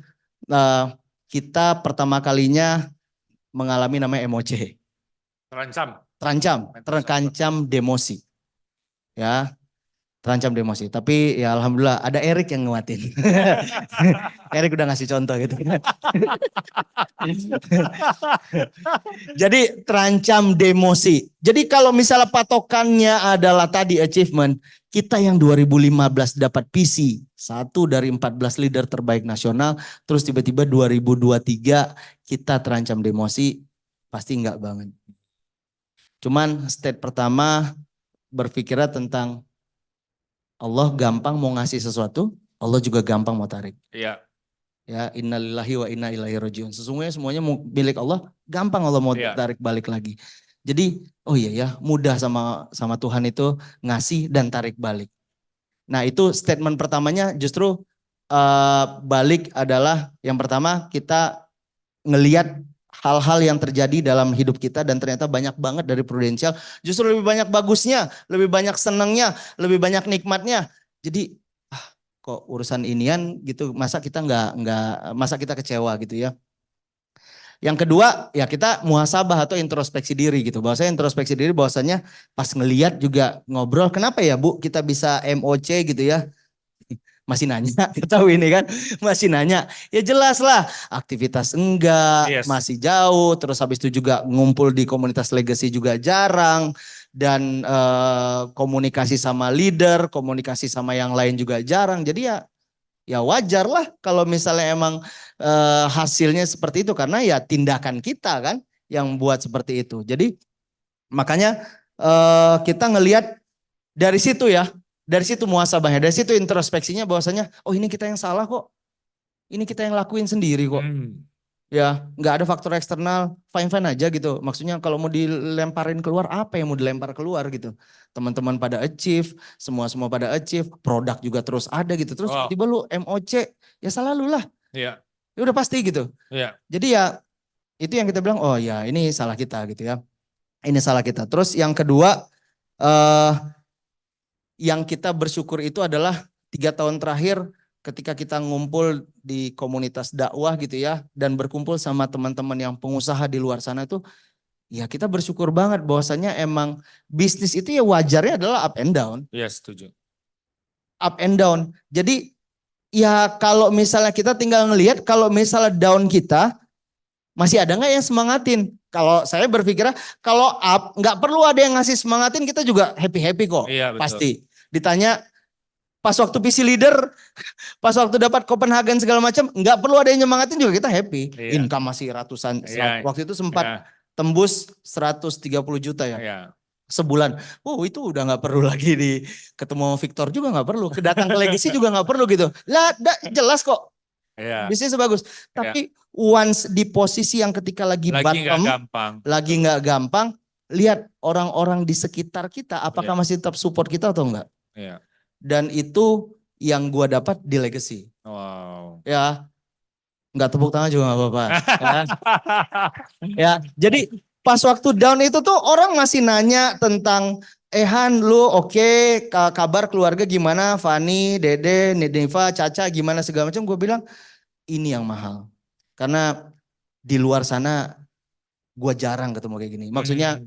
kita pertama kalinya mengalami namanya MOC. Terancam demosi. Ya, terancam demosi. Tapi ya alhamdulillah ada Erik yang nguatin. Erik udah ngasih contoh gitu. Jadi terancam demosi. Jadi kalau misalnya patokannya adalah tadi achievement, kita yang 2015 dapat PC, 1 dari 14 leader terbaik nasional, terus tiba-tiba 2023 kita terancam demosi, pasti enggak banget. Cuman state pertama berpikirnya tentang Allah gampang mau ngasih sesuatu, Allah juga gampang mau tarik. Iya. Ya, innalillahi wa inna ilaihi rajiun. Sesungguhnya semuanya milik Allah, gampang Allah mau tarik balik lagi. Jadi, oh iya ya, mudah sama Tuhan itu ngasih dan tarik balik. Nah, itu statement pertamanya justru balik adalah yang pertama kita ngelihat hal-hal yang terjadi dalam hidup kita dan ternyata banyak banget dari Prudential justru lebih banyak bagusnya, lebih banyak senangnya, lebih banyak nikmatnya. Jadi kok urusan inian gitu masa kita masa kita kecewa gitu ya. Yang kedua ya kita muhasabah atau introspeksi diri gitu. Bahwasanya introspeksi diri bahwasanya pas ngelihat juga ngobrol kenapa ya Bu kita bisa MOC gitu ya. Masih nanya, tahu ini kan, masih nanya. Ya jelas lah, aktivitas enggak, masih jauh. Terus habis itu juga ngumpul di komunitas Legacy juga jarang. Dan komunikasi sama leader, komunikasi sama yang lain juga jarang. Jadi ya wajar lah kalau misalnya emang hasilnya seperti itu. Karena ya tindakan kita kan yang buat seperti itu. Jadi makanya kita ngelihat dari situ ya. Dari situ muhasabahnya, dari situ introspeksinya bahwasanya oh ini kita yang salah kok. Ini kita yang lakuin sendiri kok. Ya, nggak ada faktor eksternal, fine-fine aja gitu. Maksudnya kalau mau dilemparin keluar, apa yang mau dilempar keluar gitu. Teman-teman pada achieve, semua pada achieve, produk juga terus ada gitu. Terus tiba-tiba lu MOC, ya salah lu lah. Iya. Ya udah pasti gitu. Iya. Jadi ya itu yang kita bilang, oh ya ini salah kita gitu ya. Ini salah kita. Terus yang kedua, yang kita bersyukur itu adalah 3 tahun terakhir ketika kita ngumpul di komunitas dakwah gitu ya. Dan berkumpul sama teman-teman yang pengusaha di luar sana itu. Ya kita bersyukur banget bahwasanya emang bisnis itu ya wajarnya adalah up and down. Iya setuju. Up and down. Jadi ya kalau misalnya kita tinggal ngelihat kalau misalnya down kita. Masih ada nggak yang semangatin? Kalau saya berpikir kalau up nggak perlu ada yang ngasih semangatin, kita juga happy kok. Iya, betul. Pasti. Ditanya pas waktu PC leader, pas waktu dapat Copenhagen segala macam, nggak perlu ada yang nyemangatin juga kita happy. Iya. Income masih ratusan. Iya. Waktu itu sempat Iya. tembus 130 juta ya. Iya. Sebulan. Itu udah nggak perlu lagi di ketemu Victor juga nggak perlu. Kedatang ke Legacy juga nggak perlu gitu. Lah, jelas kok. Iya. Bisnisnya bagus. Tapi once di posisi yang ketika lagi Lagi nggak bottom, gampang. lagi nggak gampang, lihat orang-orang di sekitar kita apakah Iya. masih tetap support kita atau enggak. Iya. Dan itu yang gua dapat di Legacy. Wow. Ya, nggak tepuk tangan juga nggak apa-apa. Ya, jadi pas waktu down itu tuh orang masih nanya tentang Han, lu oke, kabar keluarga gimana, Fani, Dede, Nediva, Caca gimana segala macam. Gue bilang ini yang mahal. Karena di luar sana gue jarang ketemu kayak gini. Maksudnya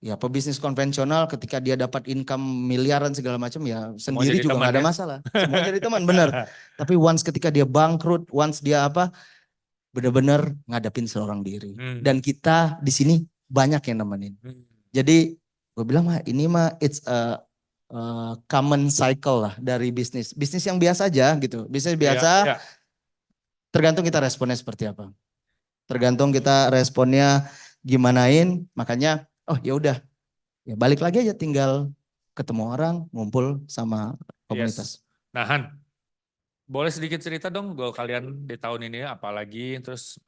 ya pebisnis konvensional ketika dia dapat income miliaran segala macam ya sendiri juga nggak ada masalah. Semua jadi teman, bener. Tapi once ketika dia bangkrut, once dia benar-benar ngadapin seorang diri. Dan kita di sini banyak yang nemenin. Jadi gue bilang ini it's a common cycle lah dari bisnis. Bisnis yang biasa aja gitu. Bisnis biasa tergantung kita responnya seperti apa. Tergantung kita responnya gimanain, makanya ya udah. Ya balik lagi aja tinggal ketemu orang, ngumpul sama komunitas. Nah Han, boleh sedikit cerita dong goal kalian di tahun ini apalagi terus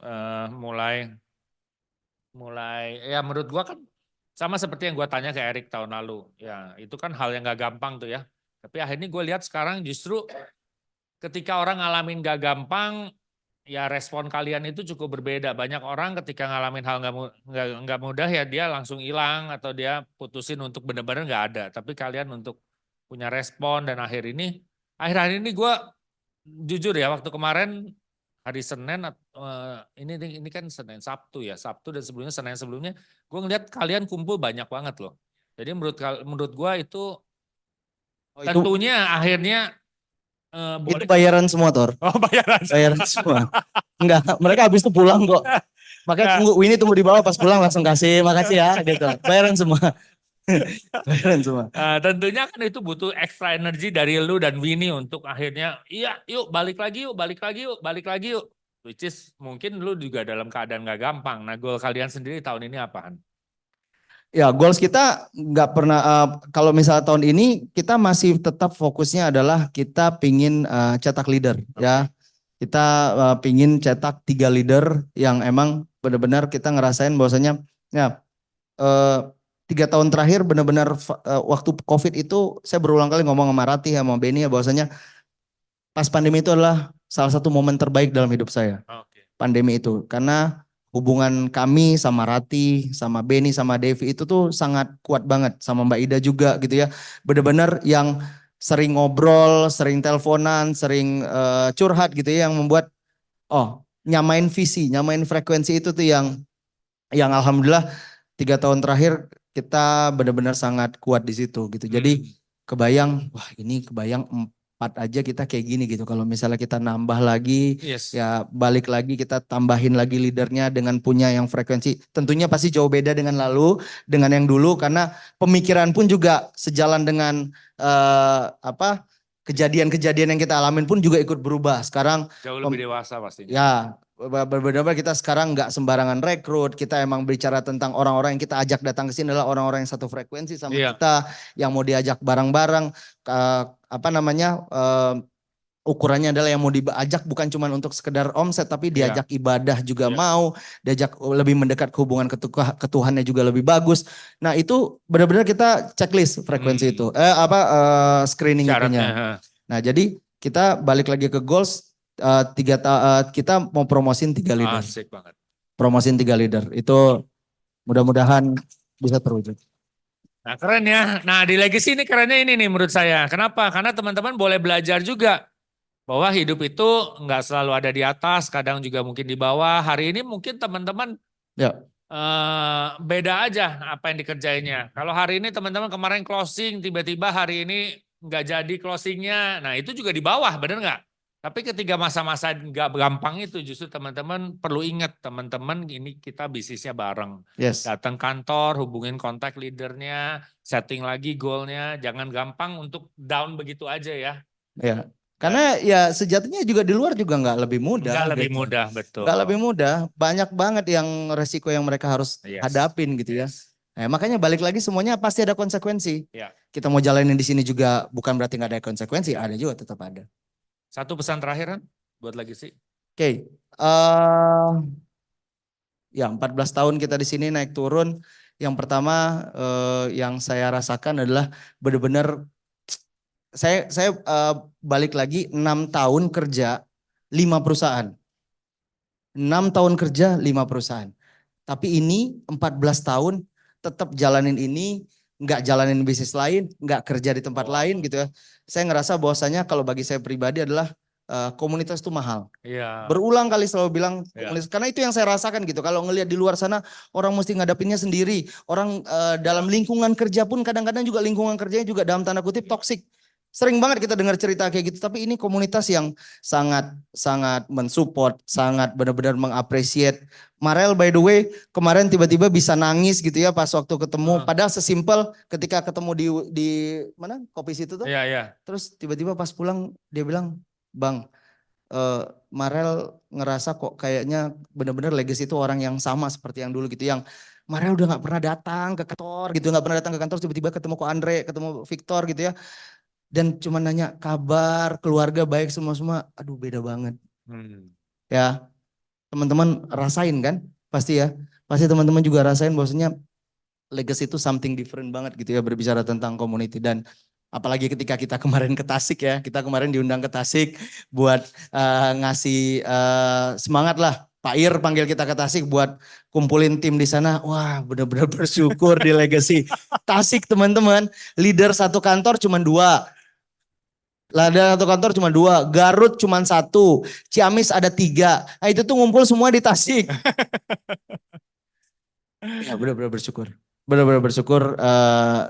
mulai ya menurut gua kan sama seperti yang gua tanya ke Erik tahun lalu. Ya itu kan hal yang gak gampang tuh ya. Tapi akhirnya gue lihat sekarang justru ketika orang ngalamin gak gampang, ya respon kalian itu cukup berbeda. Banyak orang ketika ngalamin hal nggak mudah ya dia langsung hilang atau dia putusin untuk benar-benar nggak ada. Tapi kalian untuk punya respon dan akhir ini gue jujur ya waktu kemarin hari Senin ini kan Senin Sabtu dan Senin sebelumnya gue ngeliat kalian kumpul banyak banget loh. Jadi menurut gue itu tentunya akhirnya itu bayaran semua Tor. Oh bayaran semua. Enggak, mereka habis itu pulang kok. Makanya Winnie tunggu di bawah pas pulang langsung kasih makasih ya gitu. Bayaran semua. Bayaran semua. Tentunya kan itu butuh extra energi dari lu dan Winnie untuk akhirnya iya yuk balik lagi yuk. Which is mungkin lu juga dalam keadaan gak gampang. Nah goal kalian sendiri tahun ini apaan? Ya goals kita nggak pernah, kalau misalnya tahun ini kita masih tetap fokusnya adalah kita pingin cetak leader ya. Kita pingin cetak 3 leader yang emang benar-benar kita ngerasain bahwasanya ya 3 tahun terakhir benar-benar waktu COVID itu saya berulang kali ngomong sama Rati sama Benny ya bahwasanya pas pandemi itu adalah salah satu momen terbaik dalam hidup saya. Pandemi itu karena hubungan kami sama Rati, sama Benny, sama Devi itu tuh sangat kuat banget sama Mbak Ida juga gitu ya. Benar-benar yang sering ngobrol, sering teleponan, sering curhat gitu ya yang membuat nyamain visi, nyamain frekuensi itu tuh yang alhamdulillah 3 tahun terakhir kita benar-benar sangat kuat di situ gitu. Jadi kebayang, ini kebayang 4 aja kita kayak gini gitu. Kalau misalnya kita nambah lagi, ya balik lagi kita tambahin lagi leadernya dengan punya yang frekuensi. Tentunya pasti jauh beda dengan yang dulu karena pemikiran pun juga sejalan dengan kejadian-kejadian yang kita alamin pun juga ikut berubah. Sekarang jauh lebih dewasa pastinya. Ya, berbeda kita sekarang nggak sembarangan rekrut. Kita emang bicara tentang orang-orang yang kita ajak datang ke sini adalah orang-orang yang satu frekuensi sama kita, yang mau diajak bareng-bareng. Ukurannya adalah yang mau diajak bukan cuma untuk sekedar omset, tapi diajak ibadah juga mau, diajak lebih mendekat ke hubungan ke Tuhannya juga lebih bagus. Nah itu benar-benar kita checklist frekuensi itu, screening itunya. Nah jadi kita balik lagi ke goals, kita mau promosin 3 leader. Asik banget. Promosin 3 leader, itu mudah-mudahan bisa terwujud. Nah keren ya, nah di Legacy ini kerennya ini nih menurut saya. Kenapa? Karena teman-teman boleh belajar juga. Bahwa hidup itu nggak selalu ada di atas, kadang juga mungkin di bawah. Hari ini mungkin teman-teman beda aja apa yang dikerjainnya. Kalau hari ini teman-teman kemarin closing, tiba-tiba hari ini nggak jadi closingnya. Nah itu juga di bawah, bener nggak? Tapi ketika masa-masa nggak gampang itu justru teman-teman perlu ingat teman-teman ini kita bisnisnya bareng. Yes. Datang kantor, hubungin kontak leadernya, setting lagi goalnya. Jangan gampang untuk down begitu aja ya. Ya. Karena ya sejatinya juga di luar juga nggak lebih mudah. Nggak lebih gitu. mudah, betul. Nggak lebih mudah. Banyak banget yang resiko yang mereka harus hadapin gitu ya. Makanya balik lagi semuanya pasti ada konsekuensi. Ya. Kita mau jalanin di sini juga bukan berarti nggak ada konsekuensi, ada juga tetap ada. Satu pesan terakhir kan buat Legacy. Oke. Ya 14 tahun kita di sini naik turun. Yang pertama yang saya rasakan adalah benar-benar saya balik lagi 6 tahun kerja 5 perusahaan. 6 tahun kerja 5 perusahaan. Tapi ini 14 tahun tetap jalanin ini, nggak jalanin bisnis lain, nggak kerja di tempat lain gitu ya. Saya ngerasa bahwasanya kalau bagi saya pribadi adalah komunitas itu mahal. Iya. Berulang kali selalu bilang komunitas, karena itu yang saya rasakan gitu. Kalau ngelihat di luar sana orang mesti ngadapinnya sendiri. Orang dalam lingkungan kerja pun kadang-kadang juga lingkungan kerjanya juga dalam tanda kutip toksik. Sering banget kita dengar cerita kayak gitu, tapi ini komunitas yang sangat mensupport, sangat benar-benar mengapresiasi. Marel by the way kemarin tiba-tiba bisa nangis gitu ya pas waktu ketemu. Padahal sesimpel ketika ketemu di mana kopi situ tuh. Iya, iya. Terus tiba-tiba pas pulang dia bilang, "Bang, Marel ngerasa kok kayaknya benar-benar Legacy itu orang yang sama seperti yang dulu gitu, yang Marel udah nggak pernah datang ke kantor gitu, nggak pernah datang ke kantor, tiba-tiba ketemu ko Andre, ketemu Victor gitu ya, dan cuma nanya kabar, keluarga baik semua, aduh beda banget." Ya teman-teman rasain kan, pasti ya, pasti teman-teman juga rasain bahwasanya Legacy itu something different banget gitu ya berbicara tentang community. Dan apalagi ketika kita kemarin ke Tasik ya, kita kemarin diundang ke Tasik buat ngasih semangat lah. Pak Ir panggil kita ke Tasik buat kumpulin tim di sana. Wah benar-benar bersyukur di Legacy. Tasik teman-teman, leader satu kantor cuma 2. Lada satu kantor cuma 2, Garut cuma 1, Ciamis ada 3. Nah itu tuh ngumpul semua di Tasik. Ya benar-benar bersyukur. Benar-benar bersyukur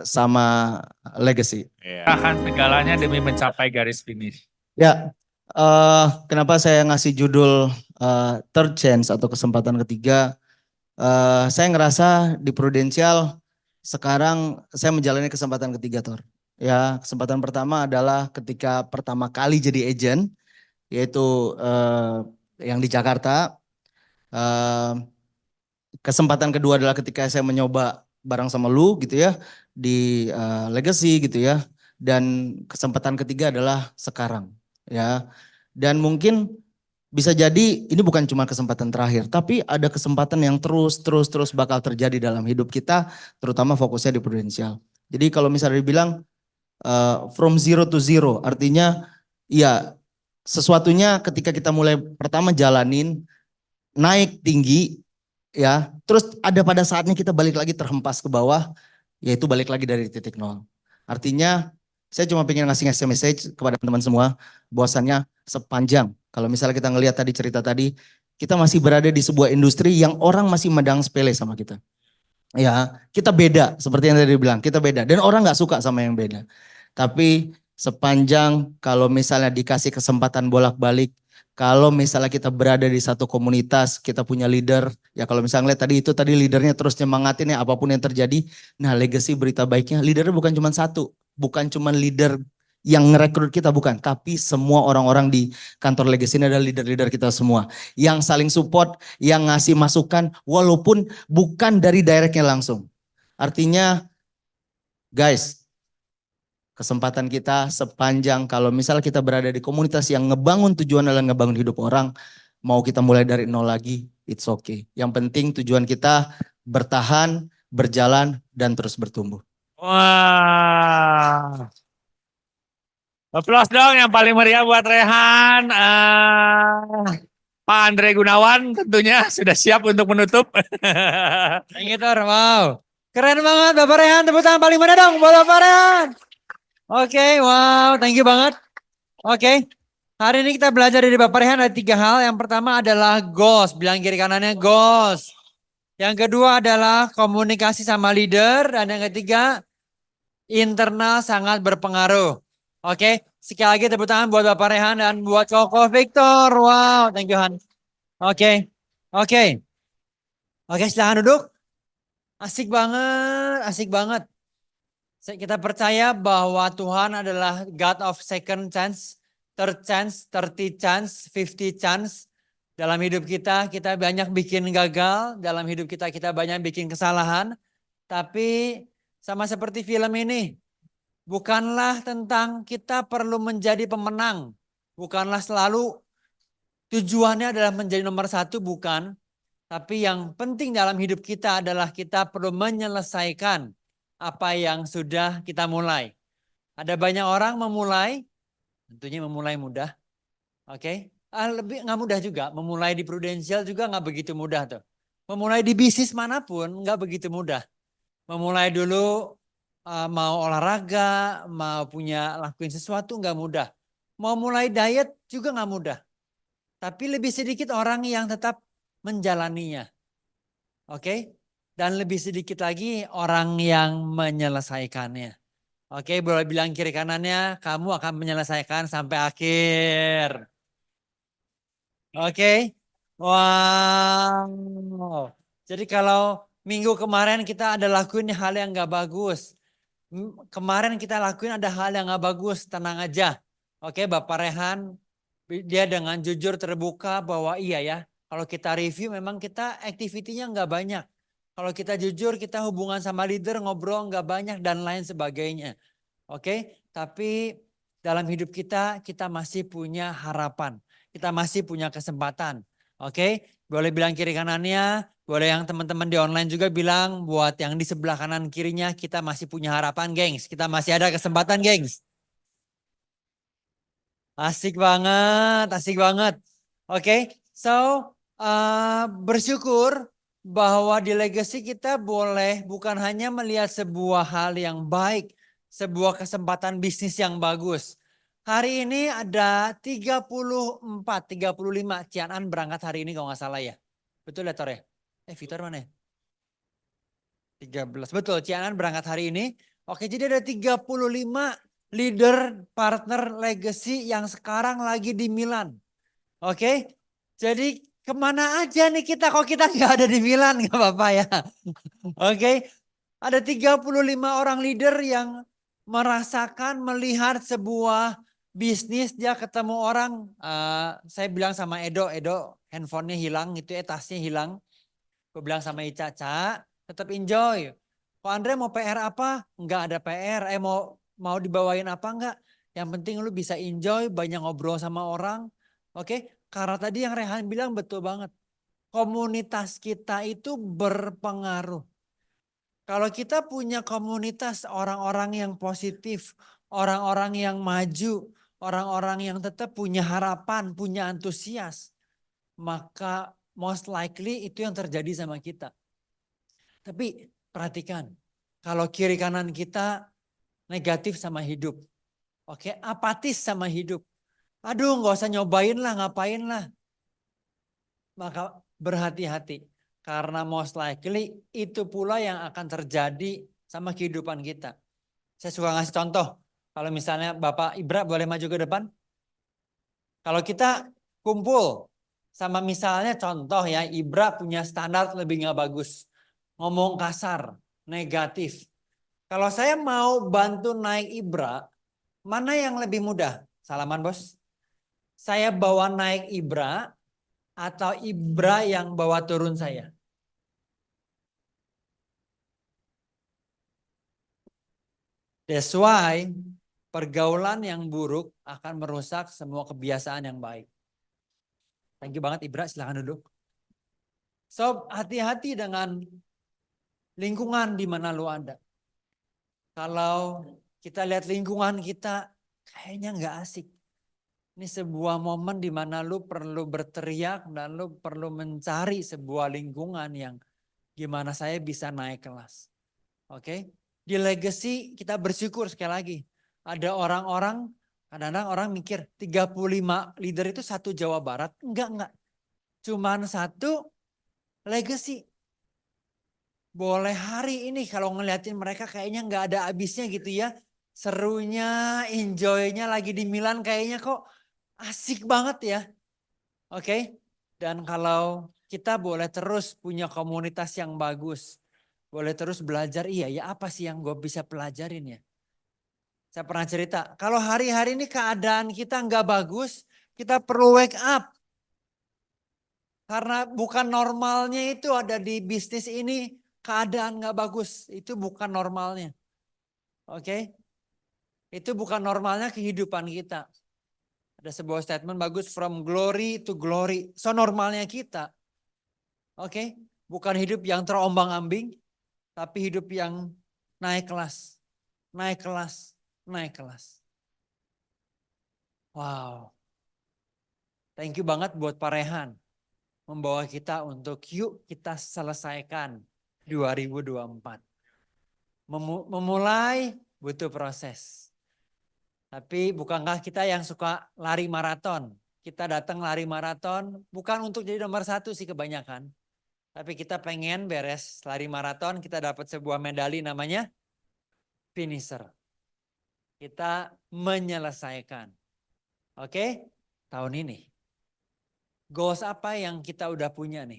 sama Legacy. Akan segalanya demi mencapai garis finish. Ya, kenapa saya ngasih judul third chance atau kesempatan ketiga? Saya ngerasa di Prudential sekarang saya menjalani kesempatan ketiga, Tor. Ya, kesempatan pertama adalah ketika pertama kali jadi agent, yaitu yang di Jakarta. Kesempatan kedua adalah ketika saya menyoba bareng sama lu gitu ya di Legacy gitu ya. Dan kesempatan ketiga adalah sekarang ya. Dan mungkin bisa jadi ini bukan cuma kesempatan terakhir, tapi ada kesempatan yang terus bakal terjadi dalam hidup kita, terutama fokusnya di Prudential. Jadi kalau misalnya dibilang from zero to zero, artinya ya sesuatunya ketika kita mulai pertama jalanin naik tinggi ya, terus ada pada saatnya kita balik lagi terhempas ke bawah, yaitu balik lagi dari titik nol. Artinya saya cuma pengen ngasih message kepada teman-teman semua, bahwasannya sepanjang kalau misalnya kita ngelihat tadi cerita tadi, kita masih berada di sebuah industri yang orang masih medang sepele sama kita. Ya, kita beda seperti yang tadi bilang, kita beda dan orang nggak suka sama yang beda. Tapi sepanjang kalau misalnya dikasih kesempatan bolak-balik, kalau misalnya kita berada di satu komunitas, kita punya leader, ya kalau misalnya lihat tadi itu tadi leadernya terus nyemangatin ya apapun yang terjadi. Nah Legacy berita baiknya, leadernya bukan cuma satu, bukan cuma leader yang ngerekrut kita bukan, tapi semua orang-orang di kantor Legacy ini adalah leader-leader kita semua. Yang saling support, yang ngasih masukan walaupun bukan dari directnya langsung. Artinya guys, kesempatan kita sepanjang kalau misalnya kita berada di komunitas yang ngebangun tujuan adalah ngebangun hidup orang, mau kita mulai dari nol lagi, it's okay. Yang penting tujuan kita bertahan, berjalan, dan terus bertumbuh. Wah. Aplaus dong yang paling meriah buat Rehan. Pak Andre Gunawan tentunya sudah siap untuk menutup. Thank you, Tor. Wow. Keren banget Bapak Rehan. Tepuk tangan paling mana dong buat Bapak Rehan. Oke, wow. Thank you banget. Oke. Hari ini kita belajar dari Bapak Rehan ada 3 hal. Yang pertama adalah goals. Bilang kiri kanannya goals. Yang kedua adalah komunikasi sama leader. Dan yang ketiga, internal sangat berpengaruh. Oke, sekali lagi tepuk tangan buat Bapak Rehan dan buat Koko Victor. Wow, thank you Han. Oke, oke. Oke, silahkan duduk. Asik banget, asik banget. Kita percaya bahwa Tuhan adalah God of second chance, third chance, 30 chance, 50 chance. Dalam hidup kita banyak bikin gagal. Dalam hidup kita banyak bikin kesalahan. Tapi sama seperti film ini, bukanlah tentang kita perlu menjadi pemenang. Bukanlah selalu tujuannya adalah menjadi nomor satu, bukan. Tapi yang penting dalam hidup kita adalah kita perlu menyelesaikan apa yang sudah kita mulai. Ada banyak orang memulai, tentunya memulai mudah. Oke, lebih nggak mudah juga. Memulai di prudensial juga nggak begitu mudah tuh. Memulai di bisnis manapun nggak begitu mudah. Memulai dulu mau olahraga, mau lakuin sesuatu nggak mudah. Mau mulai diet juga nggak mudah. Tapi lebih sedikit orang yang tetap menjalaninya. Oke? Dan lebih sedikit lagi orang yang menyelesaikannya. Oke, boleh bilang kiri kanannya, kamu akan menyelesaikan sampai akhir. Oke? Wow. Jadi kalau minggu kemarin kita ada lakuin hal yang gak bagus. Kemarin kita lakuin ada hal yang gak bagus, tenang aja. Oke, Bapak Rehan, dia dengan jujur terbuka bahwa iya ya. Kalau kita review memang kita aktivitinya nggak banyak. Kalau kita jujur kita hubungan sama leader ngobrol nggak banyak dan lain sebagainya. Oke, tapi dalam hidup kita masih punya harapan. Kita masih punya kesempatan. Oke, boleh bilang kiri kanannya. Boleh yang teman-teman di online juga bilang buat yang di sebelah kanan kirinya kita masih punya harapan gengs. Kita masih ada kesempatan gengs. Asik banget, asik banget. Oke, so bersyukur bahwa di legacy kita boleh bukan hanya melihat sebuah hal yang baik, sebuah kesempatan bisnis yang bagus. Hari ini ada 34, 35 Cianan berangkat hari ini kalau nggak salah ya. Betul ya Tor ya? Victor mana ya? 13, betul Cianan berangkat hari ini. Oke, jadi ada 35 leader partner legacy yang sekarang lagi di Milan. Oke, jadi kemana aja nih kita kalau kita nggak ada di Milan nggak apa-apa ya. Oke, ada 35 orang leader yang merasakan melihat sebuah bisnis dia ketemu orang. Saya bilang sama Edo handphonenya hilang itu tasnya hilang. Gue bilang sama Ica, tetap enjoy. Kok Andre mau PR apa? Nggak ada PR. Mau dibawain apa enggak? Yang penting lu bisa enjoy, banyak ngobrol sama orang. Oke, karena tadi yang Rehan bilang betul banget. Komunitas kita itu berpengaruh. Kalau kita punya komunitas orang-orang yang positif, orang-orang yang maju, orang-orang yang tetap punya harapan, punya antusias, maka most likely itu yang terjadi sama kita. Tapi perhatikan, kalau kiri kanan kita negatif sama hidup. Oke, apatis sama hidup. Aduh gak usah nyobain lah, ngapain lah. Maka berhati-hati. Karena most likely itu pula yang akan terjadi sama kehidupan kita. Saya suka ngasih contoh. Kalau misalnya Bapak Ibra boleh maju ke depan. Kalau kita kumpul sama misalnya contoh ya Ibra punya standar lebih gak bagus. Ngomong kasar, negatif. Kalau saya mau bantu naik Ibra, mana yang lebih mudah? Salaman bos. Saya bawa naik Ibra atau Ibra yang bawa turun saya? That's why pergaulan yang buruk akan merusak semua kebiasaan yang baik. Thank you banget Ibra, silahkan duduk. So hati-hati dengan lingkungan di mana lu ada. Kalau kita lihat lingkungan kita kayaknya nggak asik. Ini sebuah momen di mana lu perlu berteriak dan lu perlu mencari sebuah lingkungan yang gimana saya bisa naik kelas. Oke? Di legacy kita bersyukur sekali lagi. Ada orang-orang, kadang-kadang orang mikir 35 leader itu satu Jawa Barat. Enggak. Cuman satu legacy. Boleh hari ini kalau ngeliatin mereka kayaknya nggak ada habisnya gitu ya. serunya, enjoy-nya lagi di Milan kayaknya kok asik banget ya. Oke. Dan kalau kita boleh terus punya komunitas yang bagus. Boleh terus belajar, iya ya apa sih yang gue bisa pelajarin ya. Saya pernah cerita, kalau hari-hari ini keadaan kita nggak bagus, kita perlu wake up. Karena bukan normalnya itu ada di bisnis ini, keadaan nggak bagus. Itu bukan normalnya. Oke. Itu bukan normalnya kehidupan kita. Ada sebuah statement bagus, from glory to glory. So normalnya kita. Oke. Bukan hidup yang terombang-ambing, tapi hidup yang naik kelas. Naik kelas, naik kelas. Wow. Thank you banget buat Pak Rehan. Membawa kita untuk yuk kita selesaikan 2024. Memulai butuh proses. Tapi bukankah kita yang suka lari maraton? Kita datang lari maraton bukan untuk jadi nomor 1 sih kebanyakan. Tapi kita pengen beres lari maraton kita dapat sebuah medali namanya finisher. Kita menyelesaikan. Oke, tahun ini. Goals apa yang kita udah punya nih?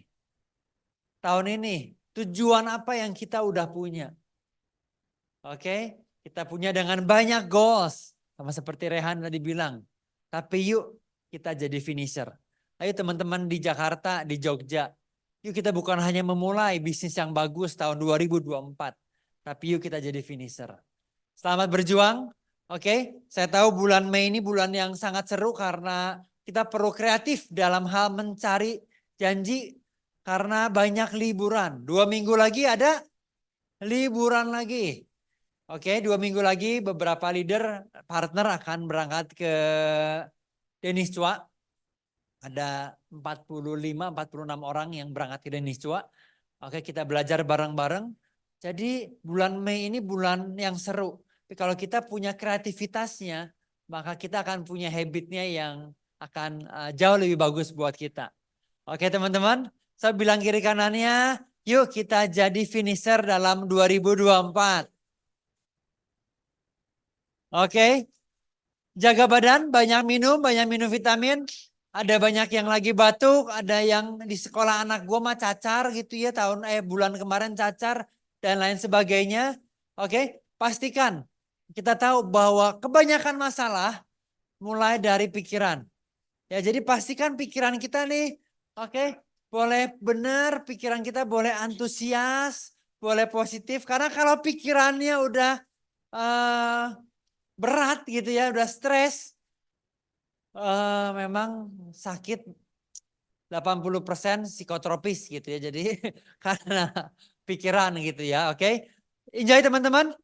Tahun ini, tujuan apa yang kita udah punya? Oke, kita punya dengan banyak goals. Sama seperti Rehan tadi bilang. Tapi yuk kita jadi finisher. Ayo teman-teman di Jakarta, di Jogja. Yuk kita bukan hanya memulai bisnis yang bagus tahun 2024. Tapi yuk kita jadi finisher. Selamat berjuang. Oke, saya tahu bulan Mei ini bulan yang sangat seru karena kita perlu kreatif dalam hal mencari janji karena banyak liburan. 2 minggu lagi ada liburan lagi. Oke, 2 minggu lagi beberapa leader partner akan berangkat ke Denis Chua. Ada 45-46 orang yang berangkat ke Denis Chua. Oke, kita belajar bareng-bareng. Jadi bulan Mei ini bulan yang seru. Tapi kalau kita punya kreativitasnya, maka kita akan punya habitnya yang akan jauh lebih bagus buat kita. Oke teman-teman, saya bilang kiri kanannya, yuk kita jadi finisher dalam 2024. Oke, jaga badan, banyak minum vitamin. Ada banyak yang lagi batuk, ada yang di sekolah anak gue mah cacar gitu ya, bulan kemarin cacar dan lain sebagainya. Oke, pastikan kita tahu bahwa kebanyakan masalah mulai dari pikiran. Ya, jadi pastikan pikiran kita nih, oke, boleh benar, pikiran kita boleh antusias, boleh positif. Karena kalau pikirannya udah berat gitu ya, udah stres, memang sakit 80% psikotropis gitu ya. Jadi karena pikiran gitu ya, oke. Enjoy teman-teman.